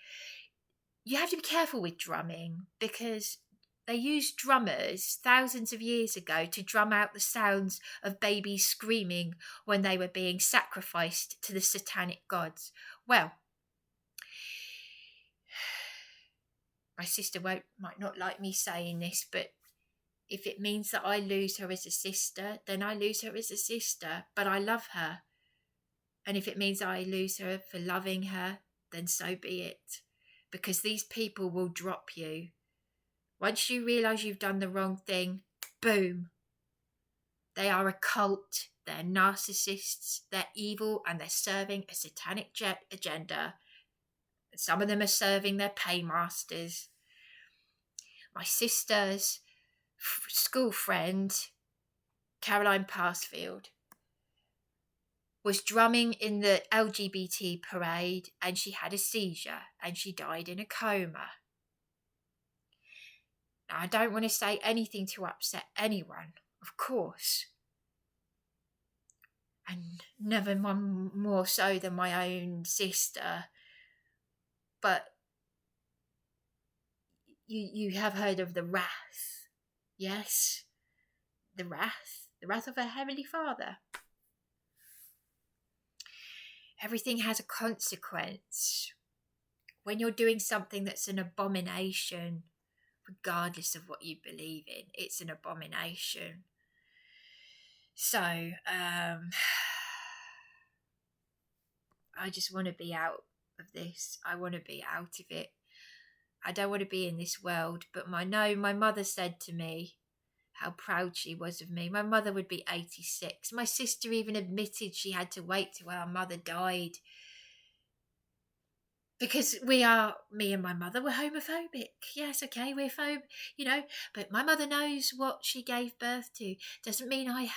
You have to be careful with drumming because they used drummers thousands of years ago to drum out the sounds of babies screaming when they were being sacrificed to the satanic gods. Well, my sister might not like me saying this, but if it means that I lose her as a sister, then I lose her as a sister, but I love her. And if it means I lose her for loving her, then so be it. Because these people will drop you. Once you realise you've done the wrong thing, boom. They are a cult, they're narcissists, they're evil, and they're serving a satanic agenda. Some of them are serving their paymasters. My sister's school friend, Caroline Passfield, was drumming in the LGBT parade and she had a seizure and she died in a coma. Now, I don't want to say anything to upset anyone, of course. And never more so than my own sister. But you have heard of the wrath, yes? The wrath of a Heavenly Father. Everything has a consequence. When you're doing something that's an abomination, regardless of what you believe in, it's an abomination. So, I just want to be out of this. I want to be out of it. I don't want to be in this world. But my mother said to me, how proud she was of me. My mother would be 86. My sister even admitted she had to wait till her mother died. Because me and my mother were homophobic. Yes, okay, we're but my mother knows what she gave birth to. Doesn't mean I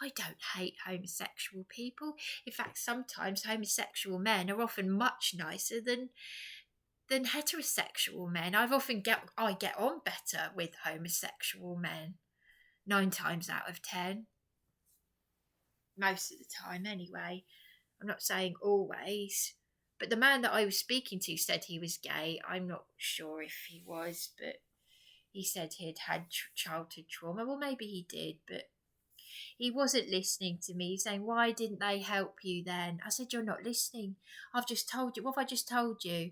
don't hate homosexual people. In fact, sometimes homosexual men are often much nicer than heterosexual men. I get on better with homosexual men 9 times out of 10. Most of the time, anyway. I'm not saying always. But the man that I was speaking to said he was gay. I'm not sure if he was, but he said he'd had childhood trauma. Well, maybe he did, but he wasn't listening to me, saying, why didn't they help you then? I said, you're not listening. I've just told you. What have I just told you?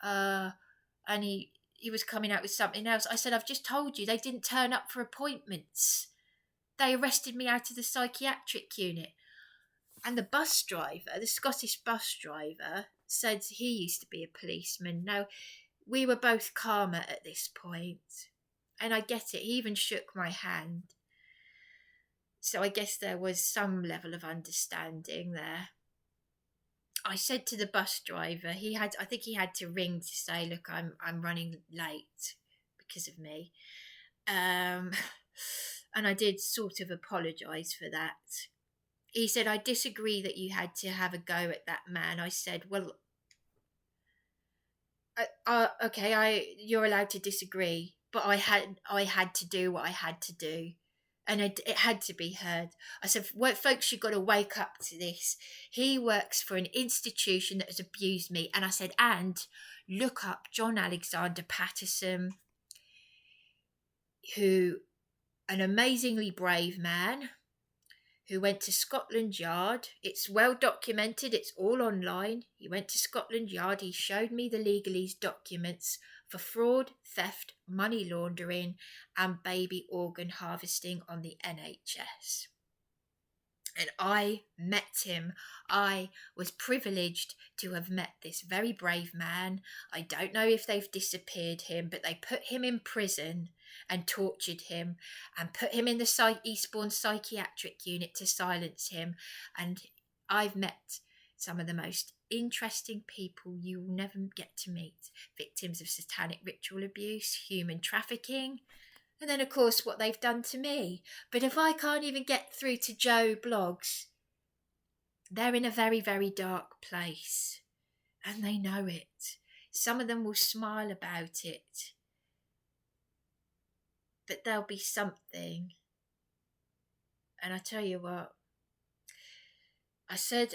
And he was coming out with something else. I said, I've just told you they didn't turn up for appointments. They arrested me out of the psychiatric unit. And the bus driver, the Scottish bus driver, said he used to be a policeman. Now, we were both calmer at this point, and I get it. He even shook my hand. So I guess there was some level of understanding there. I said to the bus driver, I think he had to ring to say, look, I'm running late because of me. And I did sort of apologise for that. He said, I disagree that you had to have a go at that man. I said, well, okay, you're allowed to disagree, but I had to do what I had to do, and it had to be heard. I said, folks, you've got to wake up to this. He works for an institution that has abused me. And I said, and look up John Alexander Patterson, an amazingly brave man, who went to Scotland Yard. It's well documented, it's all online. He went to Scotland Yard, he showed me the legalese documents for fraud, theft, money laundering and baby organ harvesting on the NHS. And I met him. I was privileged to have met this very brave man. I don't know if they've disappeared him, but they put him in prison and tortured him and put him in the Eastbourne psychiatric unit to silence him. And I've met some of the most interesting people you will never get to meet. Victims of satanic ritual abuse, human trafficking, and then, of course, what they've done to me. But if I can't even get through to Joe Blogs, they're in a very, very dark place. And they know it. Some of them will smile about it. But there'll be something. And I tell you what, I said,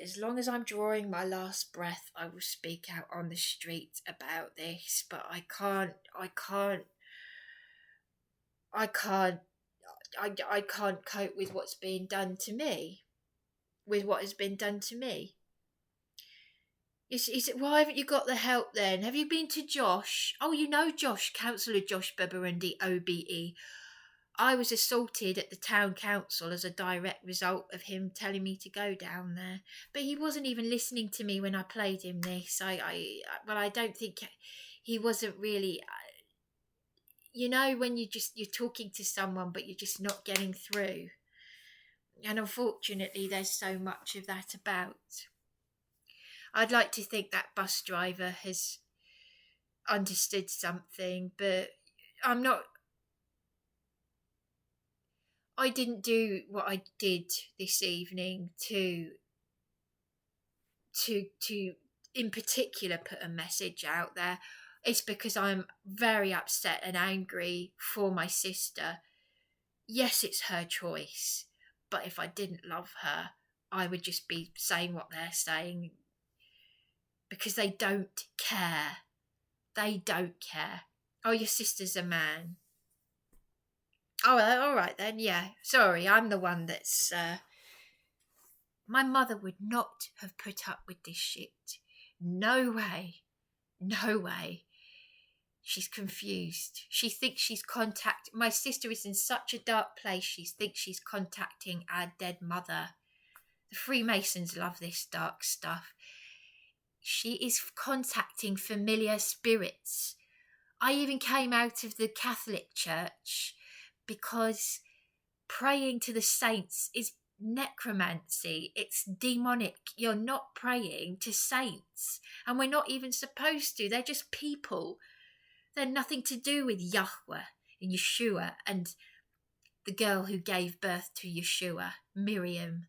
as long as I'm drawing my last breath, I will speak out on the street about this. But I can't cope with what's being done to me, with what has been done to me. Why haven't you got the help then? Have you been to Josh? Oh, you know Josh, Councillor Josh Beberundi, OBE. I was assaulted at the town council as a direct result of him telling me to go down there. But he wasn't even listening to me when I played him this. I don't think he wasn't really... You know, when you're talking to someone but you're just not getting through. And unfortunately there's so much of that about. I'd like to think that bus driver has understood something, but I didn't do what I did this evening to in particular put a message out there. It's because I'm very upset and angry for my sister. Yes, it's her choice, but if I didn't love her, I would just be saying what they're saying, because they don't care. They don't care. Oh, your sister's a man. Oh, all right then, yeah. Sorry, I'm the one that's... My mother would not have put up with this shit. No way. No way. She's confused. She thinks she's my sister is in such a dark place, she thinks she's contacting our dead mother. The Freemasons love this dark stuff. She is contacting familiar spirits. I even came out of the Catholic Church because praying to the saints is necromancy. It's demonic. You're not praying to saints, and we're not even supposed to. They're just people. They're nothing to do with Yahweh and Yeshua and the girl who gave birth to Yeshua, Miriam.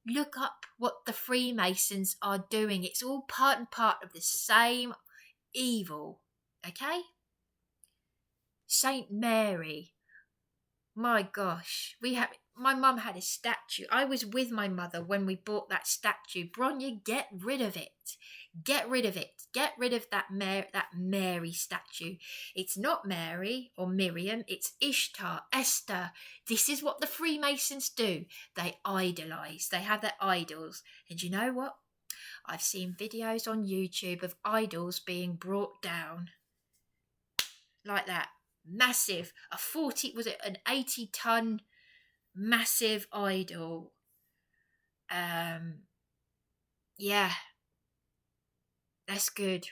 Look up what the Freemasons are doing. It's all part and part of the same evil, okay? Saint Mary, my gosh, my mum had a statue. I was with my mother when we bought that statue. Bronya, get rid of it. Get rid of it. Get rid of that Mary statue. It's not Mary or Miriam. It's Ishtar, Esther. This is what the Freemasons do. They idolise. They have their idols. And you know what? I've seen videos on YouTube of idols being brought down. Like that. Massive. Was it an 80-ton massive idol? Yeah. That's good.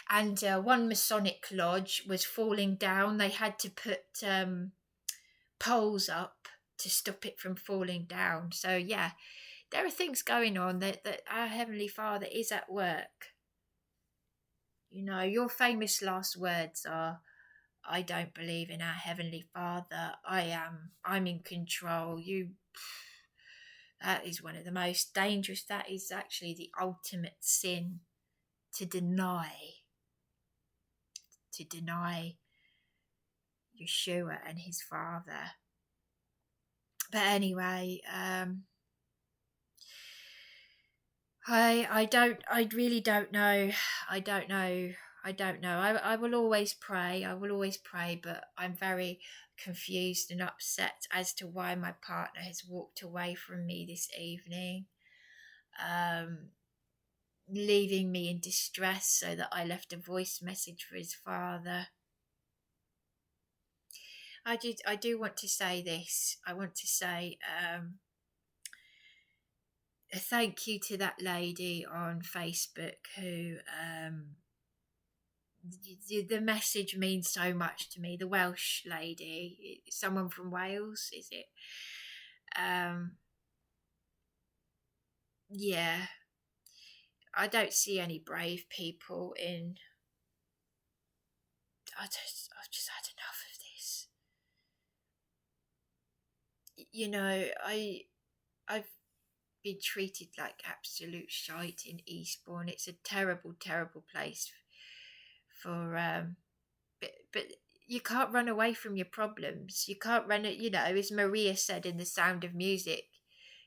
And one Masonic lodge was falling down. They had to put poles up to stop it from falling down. So yeah, there are things going on that our Heavenly Father is at work. You know, your famous last words are, I don't believe in our Heavenly Father. I'm in control. That is one of the most dangerous. That is actually the ultimate sin, to deny Yeshua and his Father. But anyway, I really don't know. I don't know. I will always pray. But I'm very confused and upset as to why my partner has walked away from me this evening, leaving me in distress so that I left a voice message for his father. I do want to say this. I want to say a thank you to that lady on Facebook who the message means so much to me. The Welsh lady, someone from Wales, is it? Yeah, I don't see any brave people in. I've just had enough of this. You know, I've been treated like absolute shite in Eastbourne. It's a terrible, terrible place for but you can't run away from your problems. You can't run it, you know, as Maria said in The Sound of Music,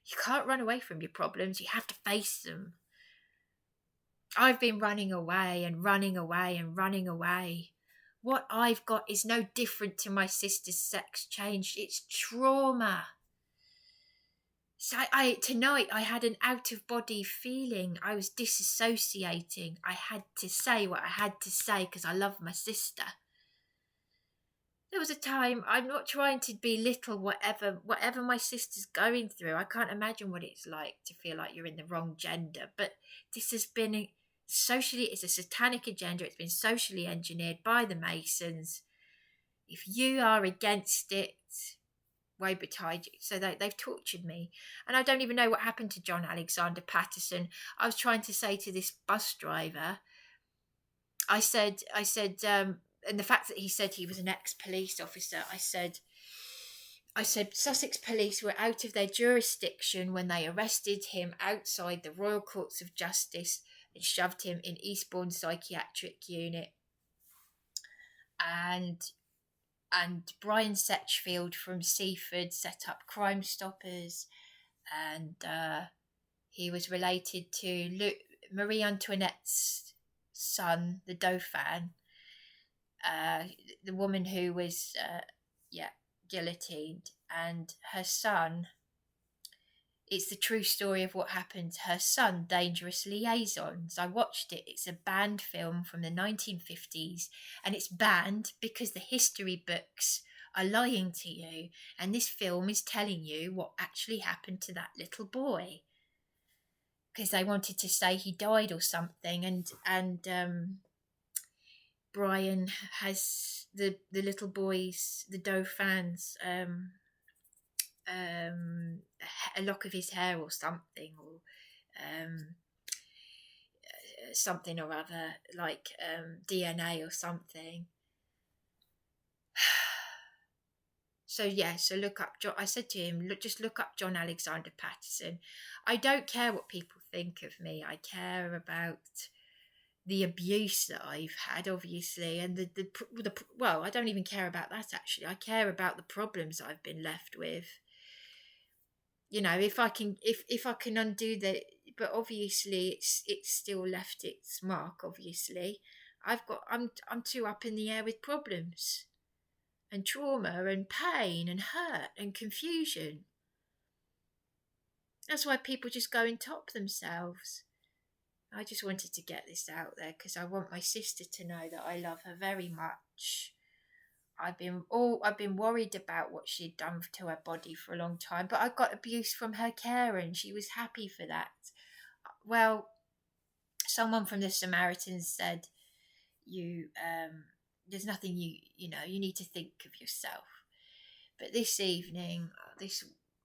you can't run away from your problems. You have to face them. I've been running away and running away and running away. What I've got is no different to my sister's sex change. It's trauma. So tonight I had an out-of-body feeling. I was disassociating. I had to say what I had to say because I love my sister. There was a time, I'm not trying to belittle whatever my sister's going through. I can't imagine what it's like to feel like you're in the wrong gender. But this has been it's a satanic agenda. It's been socially engineered by the Masons. If you are against it, woe betide you. So they've tortured me. And I don't even know what happened to John Alexander Patterson. I was trying to say to this bus driver, I said, and the fact that he said he was an ex-police officer, I said Sussex police were out of their jurisdiction when they arrested him outside the Royal Courts of Justice and shoved him in Eastbourne Psychiatric Unit. And Brian Setchfield from Seaford set up Crime Stoppers, and he was related to Marie Antoinette's son, the Dauphin, the woman who was guillotined, and her son. It's the true story of what happened to her son, Dangerous Liaisons. I watched it. It's a banned film from the 1950s, and it's banned because the history books are lying to you, and this film is telling you what actually happened to that little boy, because they wanted to say he died or something, and Brian has the little boys, the DOFAINs, a lock of his hair or something, or something or other, like DNA or something. So yeah, so look up John. I said to him, just look up John Alexander Patterson. I don't care what people think of me. I care about the abuse that I've had, obviously, and the well, I don't even care about that actually. I care about the problems I've been left with. You know, if I can undo the, but obviously it's still left its mark. Obviously, I'm too up in the air with problems and trauma and pain and hurt and confusion. That's why people just go and top themselves. I just wanted to get this out there because I want my sister to know that I love her very much. I've been worried about what she'd done to her body for a long time, but I got abuse from her carer and she was happy for that. Well, someone from the Samaritans said, there's nothing you need to think of yourself. But this evening,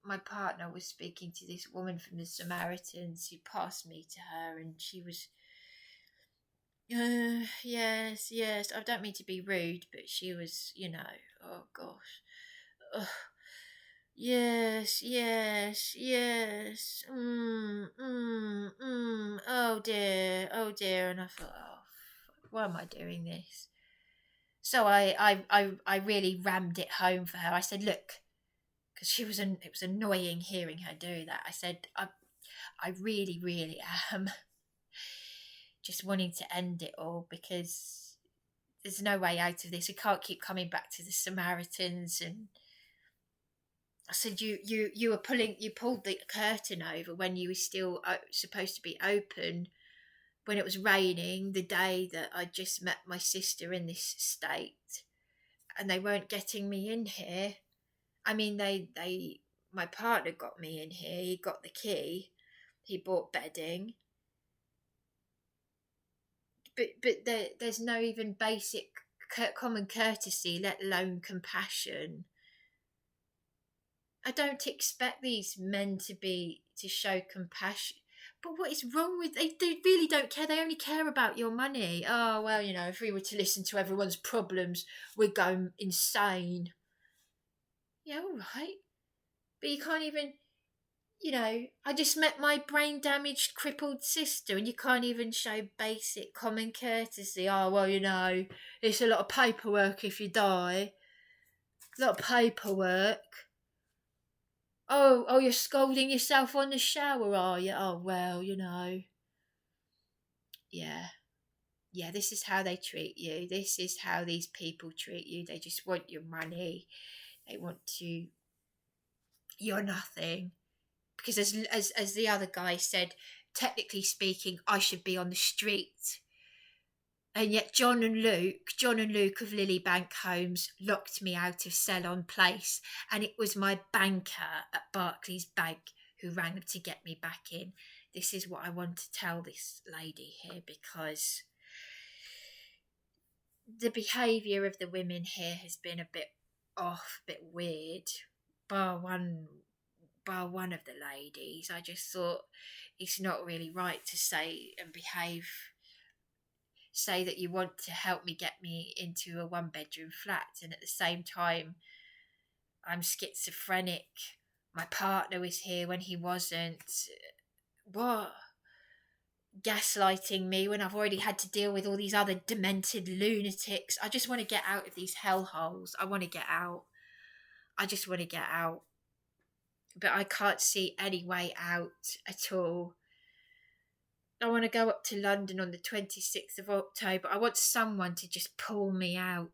my partner was speaking to this woman from the Samaritans who passed me to her, and she was, yes, I don't mean to be rude, but she was, oh gosh, yes, oh dear, and I thought, oh, why am I doing this? So I really rammed it home for her. I said, look, because it was annoying hearing her do that. I said, I really, really am just wanting to end it all because there's no way out of this. We can't keep coming back to the Samaritans. And I said, you pulled the curtain over when you were still supposed to be open, when it was raining, the day that I just met my sister in this state, and they weren't getting me in here. I mean, my partner got me in here. He got the key. He bought bedding. But there's no even basic common courtesy, let alone compassion. I don't expect these men to show compassion. But what is wrong with they really don't care. They only care about your money. Oh, well, if we were to listen to everyone's problems, we'd go insane. Yeah, all right. But you can't even, I just met my brain-damaged, crippled sister, and you can't even show basic common courtesy. Oh, well, it's a lot of paperwork if you die. A lot of paperwork. Oh, you're scolding yourself on the shower, are you? Oh, well, Yeah. Yeah, this is how they treat you. This is how these people treat you. They just want your money. They want to... You're nothing. Because as the other guy said, technically speaking, I should be on the street. And yet John and Luke of Lilybank Homes locked me out of Ceylon Place, and it was my banker at Barclays Bank who rang to get me back in. This is what I want to tell this lady here, because the behaviour of the women here has been a bit off, a bit weird, bar one of the ladies. I just thought it's not really right to say that you want to help me get me into a one-bedroom flat, and at the same time I'm schizophrenic. My partner was here when he wasn't. What? Gaslighting me when I've already had to deal with all these other demented lunatics. I just want to get out of these hellholes. I want to get out. I just want to get out. But I can't see any way out at all. I want to go up to London on the 26th of October. I want someone to just pull me out.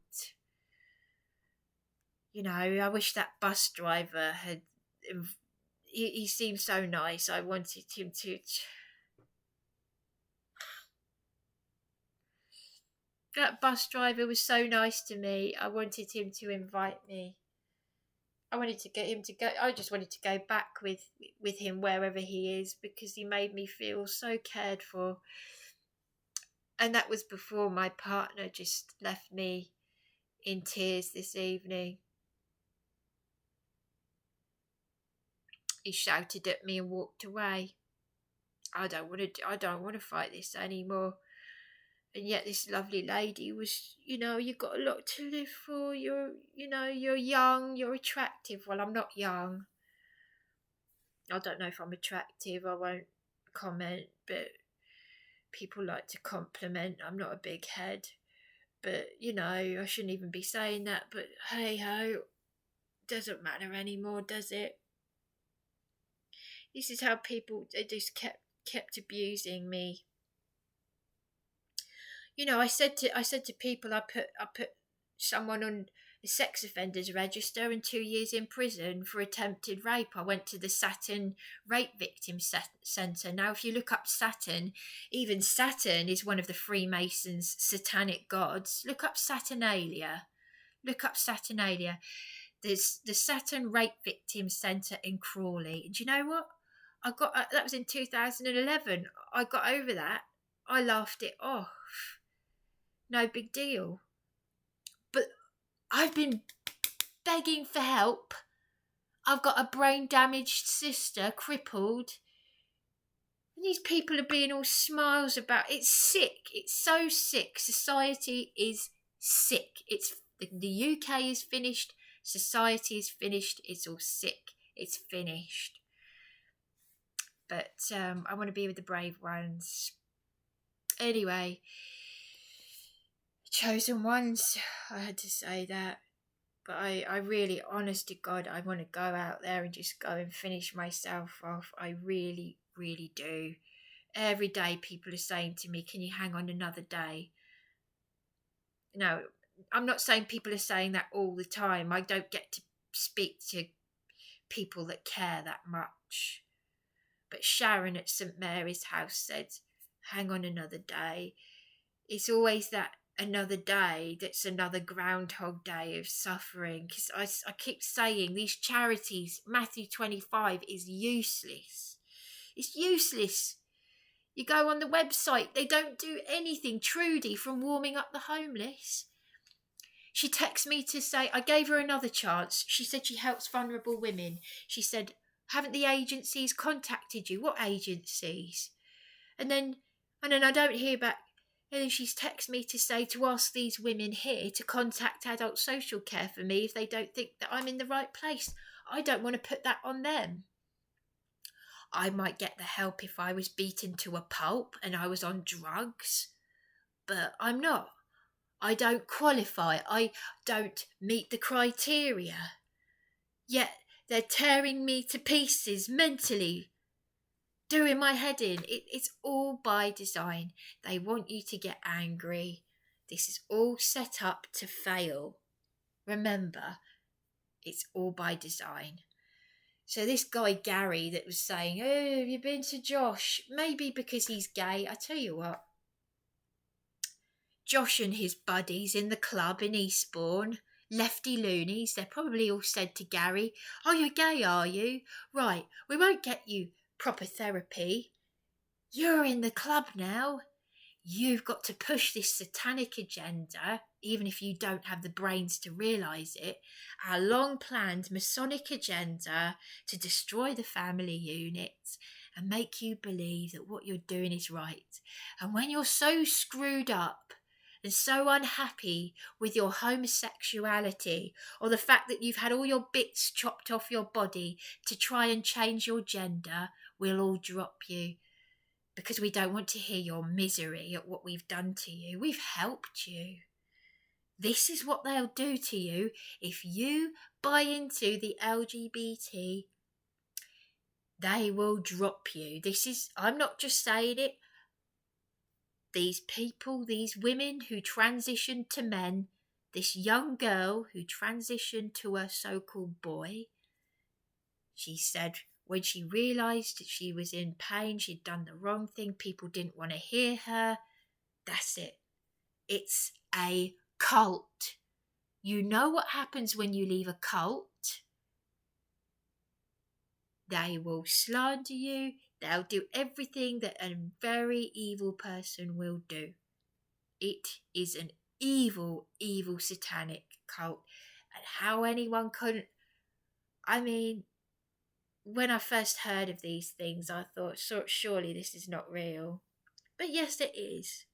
I wish that bus driver had... He seemed so nice. I wanted him to... That bus driver was so nice to me. I wanted him to invite me. I wanted to get him to go. I just wanted to go back with him wherever he is, because he made me feel so cared for. And that was before my partner just left me in tears this evening. He shouted at me and walked away. I don't want to fight this anymore. And yet this lovely lady was, you've got a lot to live for. You're young, you're attractive. Well, I'm not young. I don't know if I'm attractive. I won't comment, but people like to compliment. I'm not a big head. But, I shouldn't even be saying that. But hey ho, doesn't matter anymore, does it? This is how people, they just kept abusing me. I said to people, I put someone on the sex offenders register and 2 years in prison for attempted rape. I went to the Saturn Rape Victim Centre. Now, if you look up Saturn, even Saturn is one of the Freemasons' satanic gods. Look up Saturnalia. There's the Saturn Rape Victim Centre in Crawley. And do you know what? That was in 2011. I got over that. I laughed it off. No big deal. But I've been begging for help. I've got a brain-damaged sister, crippled. And these people are being all smiles about it. It's sick. It's so sick. Society is sick. The UK is finished. Society is finished. It's all sick. It's finished. But I want to be with the brave ones. Anyway, chosen ones, I had to say that. But I really, honest to God, I want to go out there and just go and finish myself off. I really, really do. Every day people are saying to me, can you hang on another day? No, I'm not saying people are saying that all the time. I don't get to speak to people that care that much. But Sharon at St Mary's House said, hang on another day. It's always that another day that's another Groundhog Day of suffering. Because I keep saying these charities, Matthew 25 is useless. It's useless. You go on the website, they don't do anything. Trudy from Warming Up the Homeless, she texts me to say, I gave her another chance. She said she helps vulnerable women. She said, haven't the agencies contacted you? What agencies? And then I don't hear back. And then she's texted me to say to ask these women here to contact adult social care for me if they don't think that I'm in the right place. I don't want to put that on them. I might get the help if I was beaten to a pulp and I was on drugs. But I'm not. I don't qualify. I don't meet the criteria. Yet they're tearing me to pieces mentally, doing my head in. It's all by design. They want you to get angry. This is all set up to fail. Remember, it's all by design. So this guy Gary that was saying, oh, have you been to Josh? Maybe because he's gay. I tell you what, Josh and his buddies in the club in Eastbourne, Lefty loonies, they're probably all said to Gary, oh, you're gay, are you? Right, we won't get you proper therapy. You're in the club now. You've got to push this satanic agenda, even if you don't have the brains to realise it, our long-planned Masonic agenda to destroy the family unit and make you believe that what you're doing is right. And when you're so screwed up and so unhappy with your homosexuality or the fact that you've had all your bits chopped off your body to try and change your gender, we'll all drop you because we don't want to hear your misery at what we've done to you. We've helped you. This is what they'll do to you if you buy into the LGBT. They will drop you. I'm not just saying it. These people, these women who transitioned to men, this young girl who transitioned to a so-called boy, she said when she realised that she was in pain, she'd done the wrong thing, people didn't want to hear her. That's it. It's a cult. You know what happens when you leave a cult? They will slander you. They'll do everything that a very evil person will do. It is an evil, evil satanic cult. And how anyone couldn't... I mean, when I first heard of these things, I thought, surely this is not real. But yes, it is.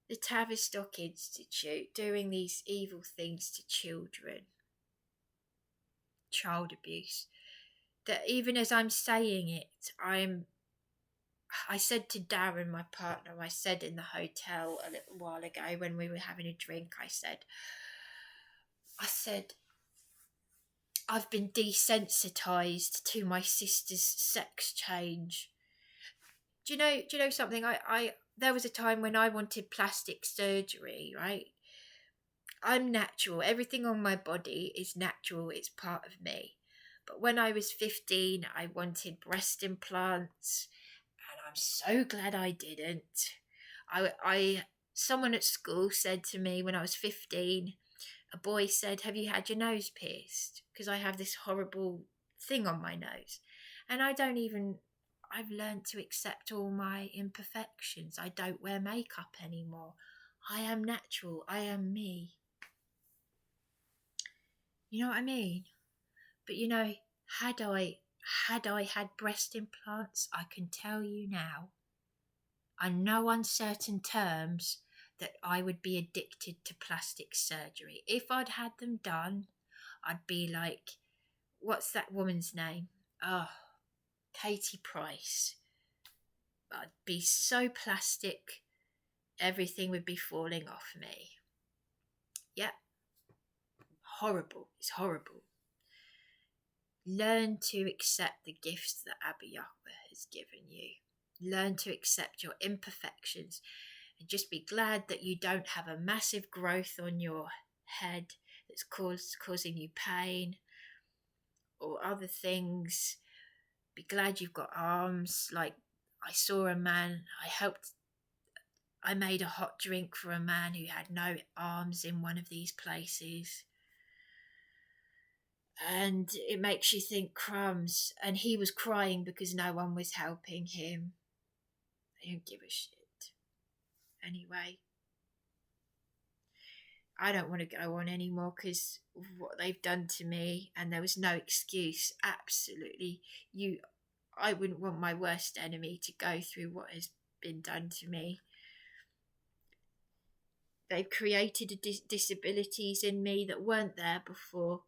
The Tavistock Institute doing these evil things to children. Child abuse. That even as I'm saying it, I said to Darren, my partner, I said in the hotel a little while ago when we were having a drink, I said, I've been desensitised to my sister's sex change. Do you know something? There was a time when I wanted plastic surgery, right? I'm natural. Everything on my body is natural. It's part of me. But when I was 15, I wanted breast implants, and I'm so glad I didn't. Someone at school said to me when I was 15, a boy said, "Have you had your nose pierced?" Because I have this horrible thing on my nose. And I've learned to accept all my imperfections. I don't wear makeup anymore. I am natural. I am me. You know what I mean? But you know, had I had breast implants, I can tell you now, on no uncertain terms, that I would be addicted to plastic surgery. If I'd had them done, I'd be like, what's that woman's name? Oh, Katie Price. I'd be so plastic, everything would be falling off me. Yep. Horrible. It's horrible. Learn to accept the gifts that Abba Yahweh has given you. Learn to accept your imperfections and just be glad that you don't have a massive growth on your head that's causing you pain or other things. Be glad you've got arms. Like, I saw a man, I made a hot drink for a man who had no arms in one of these places. And it makes you think, crumbs. And he was crying because no one was helping him. I don't give a shit. Anyway, I don't want to go on anymore because of what they've done to me, and there was no excuse. Absolutely. I wouldn't want my worst enemy to go through what has been done to me. They've created disabilities in me that weren't there before.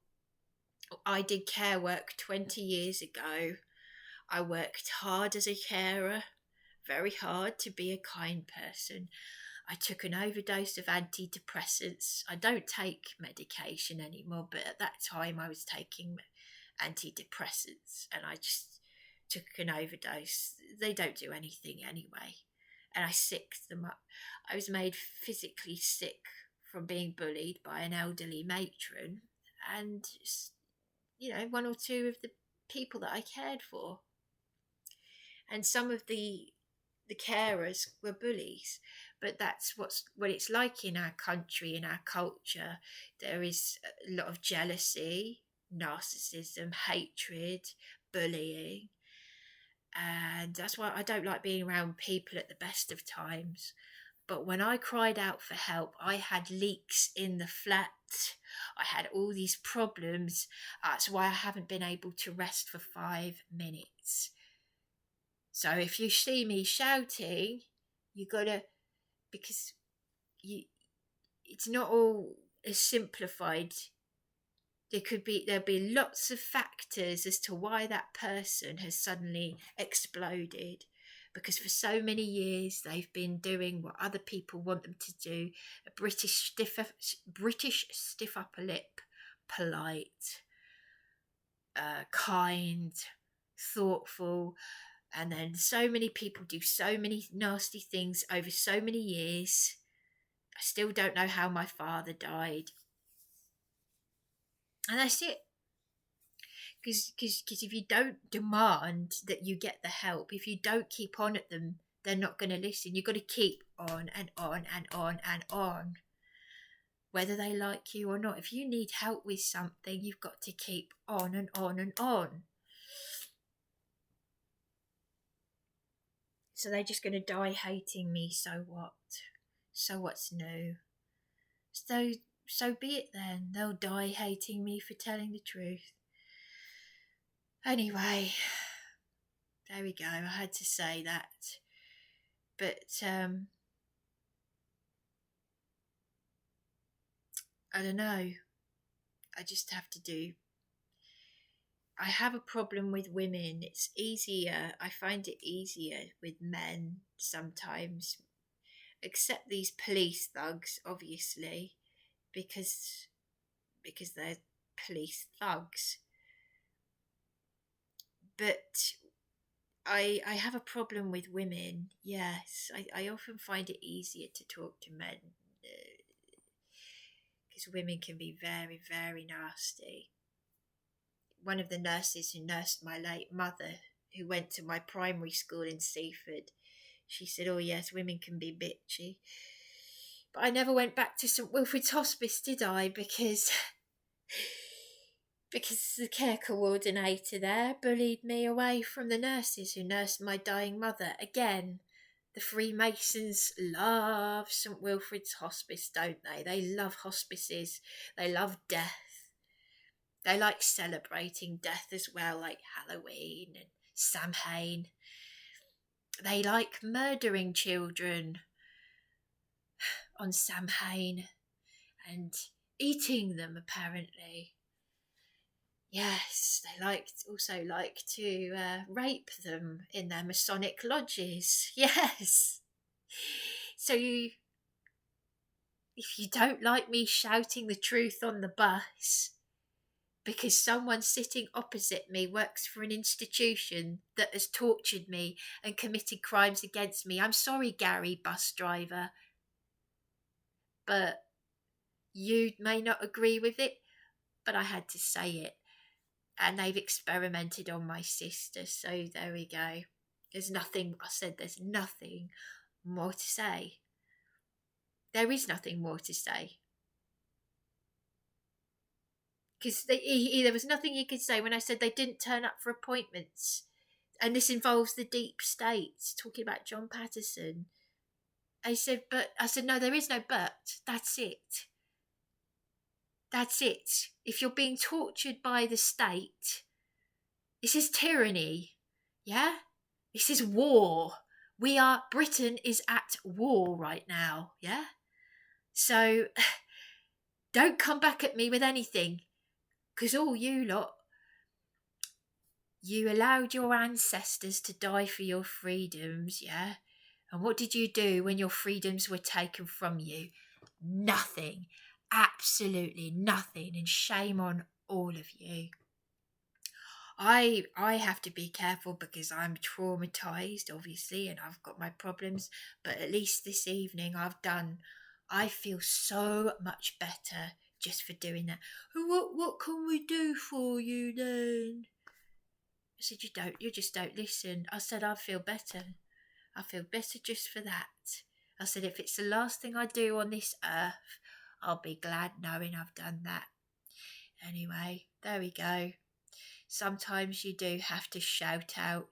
I did care work 20 years ago. I worked hard as a carer, very hard to be a kind person. I took an overdose of antidepressants. I don't take medication anymore, but at that time I was taking antidepressants and I just took an overdose. They don't do anything anyway. And I sicked them up. I was made physically sick from being bullied by an elderly matron and, you know, one or two of the people that I cared for. And some of the carers were bullies. But that's what it's like in our country, in our culture. There is a lot of jealousy, narcissism, hatred, bullying. And that's why I don't like being around people at the best of times. But when I cried out for help, I had leaks in the flat. I had all these problems. That's why I haven't been able to rest for 5 minutes. So if you see me shouting, you gotta, because it's not all as simplified. There'll be lots of factors as to why that person has suddenly exploded, because for so many years they've been doing what other people want them to do. A British stiff upper lip, polite, kind, thoughtful. And then so many people do so many nasty things over so many years. I still don't know how my father died. And that's it. Because if you don't demand that you get the help, if you don't keep on at them, they're not going to listen. You've got to keep on and on and on and on. Whether they like you or not. If you need help with something, you've got to keep on and on and on. So they're just going to die hating me, so what? So what's new? So be it then. They'll die hating me for telling the truth. Anyway, there we go. I had to say that. But I don't know. I just have to do. I have a problem with women. It's easier. I find it easier with men sometimes. Except these police thugs, obviously, because they're police thugs. But I have a problem with women. Yes, I often find it easier to talk to men because women can be very, very nasty. One of the nurses who nursed my late mother, who went to my primary school in Seaford, she said, "Oh yes, women can be bitchy." But I never went back to St Wilfrid's Hospice, did I? Because the care coordinator there bullied me away from the nurses who nursed my dying mother. Again, the Freemasons love St Wilfrid's Hospice, don't they? They love hospices. They love death. They like celebrating death as well, like Halloween and Samhain. They like murdering children on Samhain and eating them, apparently. Yes, they also like to rape them in their Masonic lodges. Yes. So if you don't like me shouting the truth on the bus because someone sitting opposite me works for an institution that has tortured me and committed crimes against me, I'm sorry, Gary, bus driver, but you may not agree with it, but I had to say it. And they've experimented on my sister, so there we go. There's nothing more to say. There is nothing more to say. Because there was nothing he could say when I said they didn't turn up for appointments. And this involves the deep state, talking about John Patterson. I said, no, there is no but. That's it. That's it. If you're being tortured by the state, this is tyranny. Yeah? This is war. Britain is at war right now. Yeah? So, don't come back at me with anything. Because all you lot, you allowed your ancestors to die for your freedoms, yeah? And what did you do when your freedoms were taken from you? Nothing. Absolutely nothing. And shame on all of you. I have to be careful because I'm traumatised, obviously, and I've got my problems. But at least this evening I feel so much better just for doing that. What can we do for you then? I said, you just don't listen. I said, I feel better. I feel better just for that. I said, if it's the last thing I do on this earth, I'll be glad knowing I've done that. Anyway, there we go. Sometimes you do have to shout out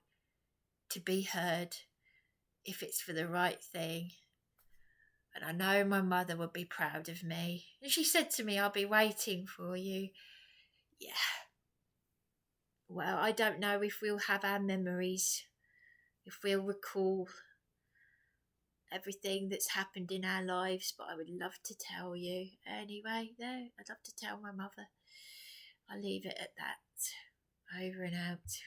to be heard if it's for the right thing. And I know my mother would be proud of me. And she said to me, I'll be waiting for you. Yeah. Well, I don't know if we'll have our memories, if we'll recall everything that's happened in our lives, but I would love to tell you. Anyway, there, I'd love to tell my mother. I'll leave it at that. Over and out.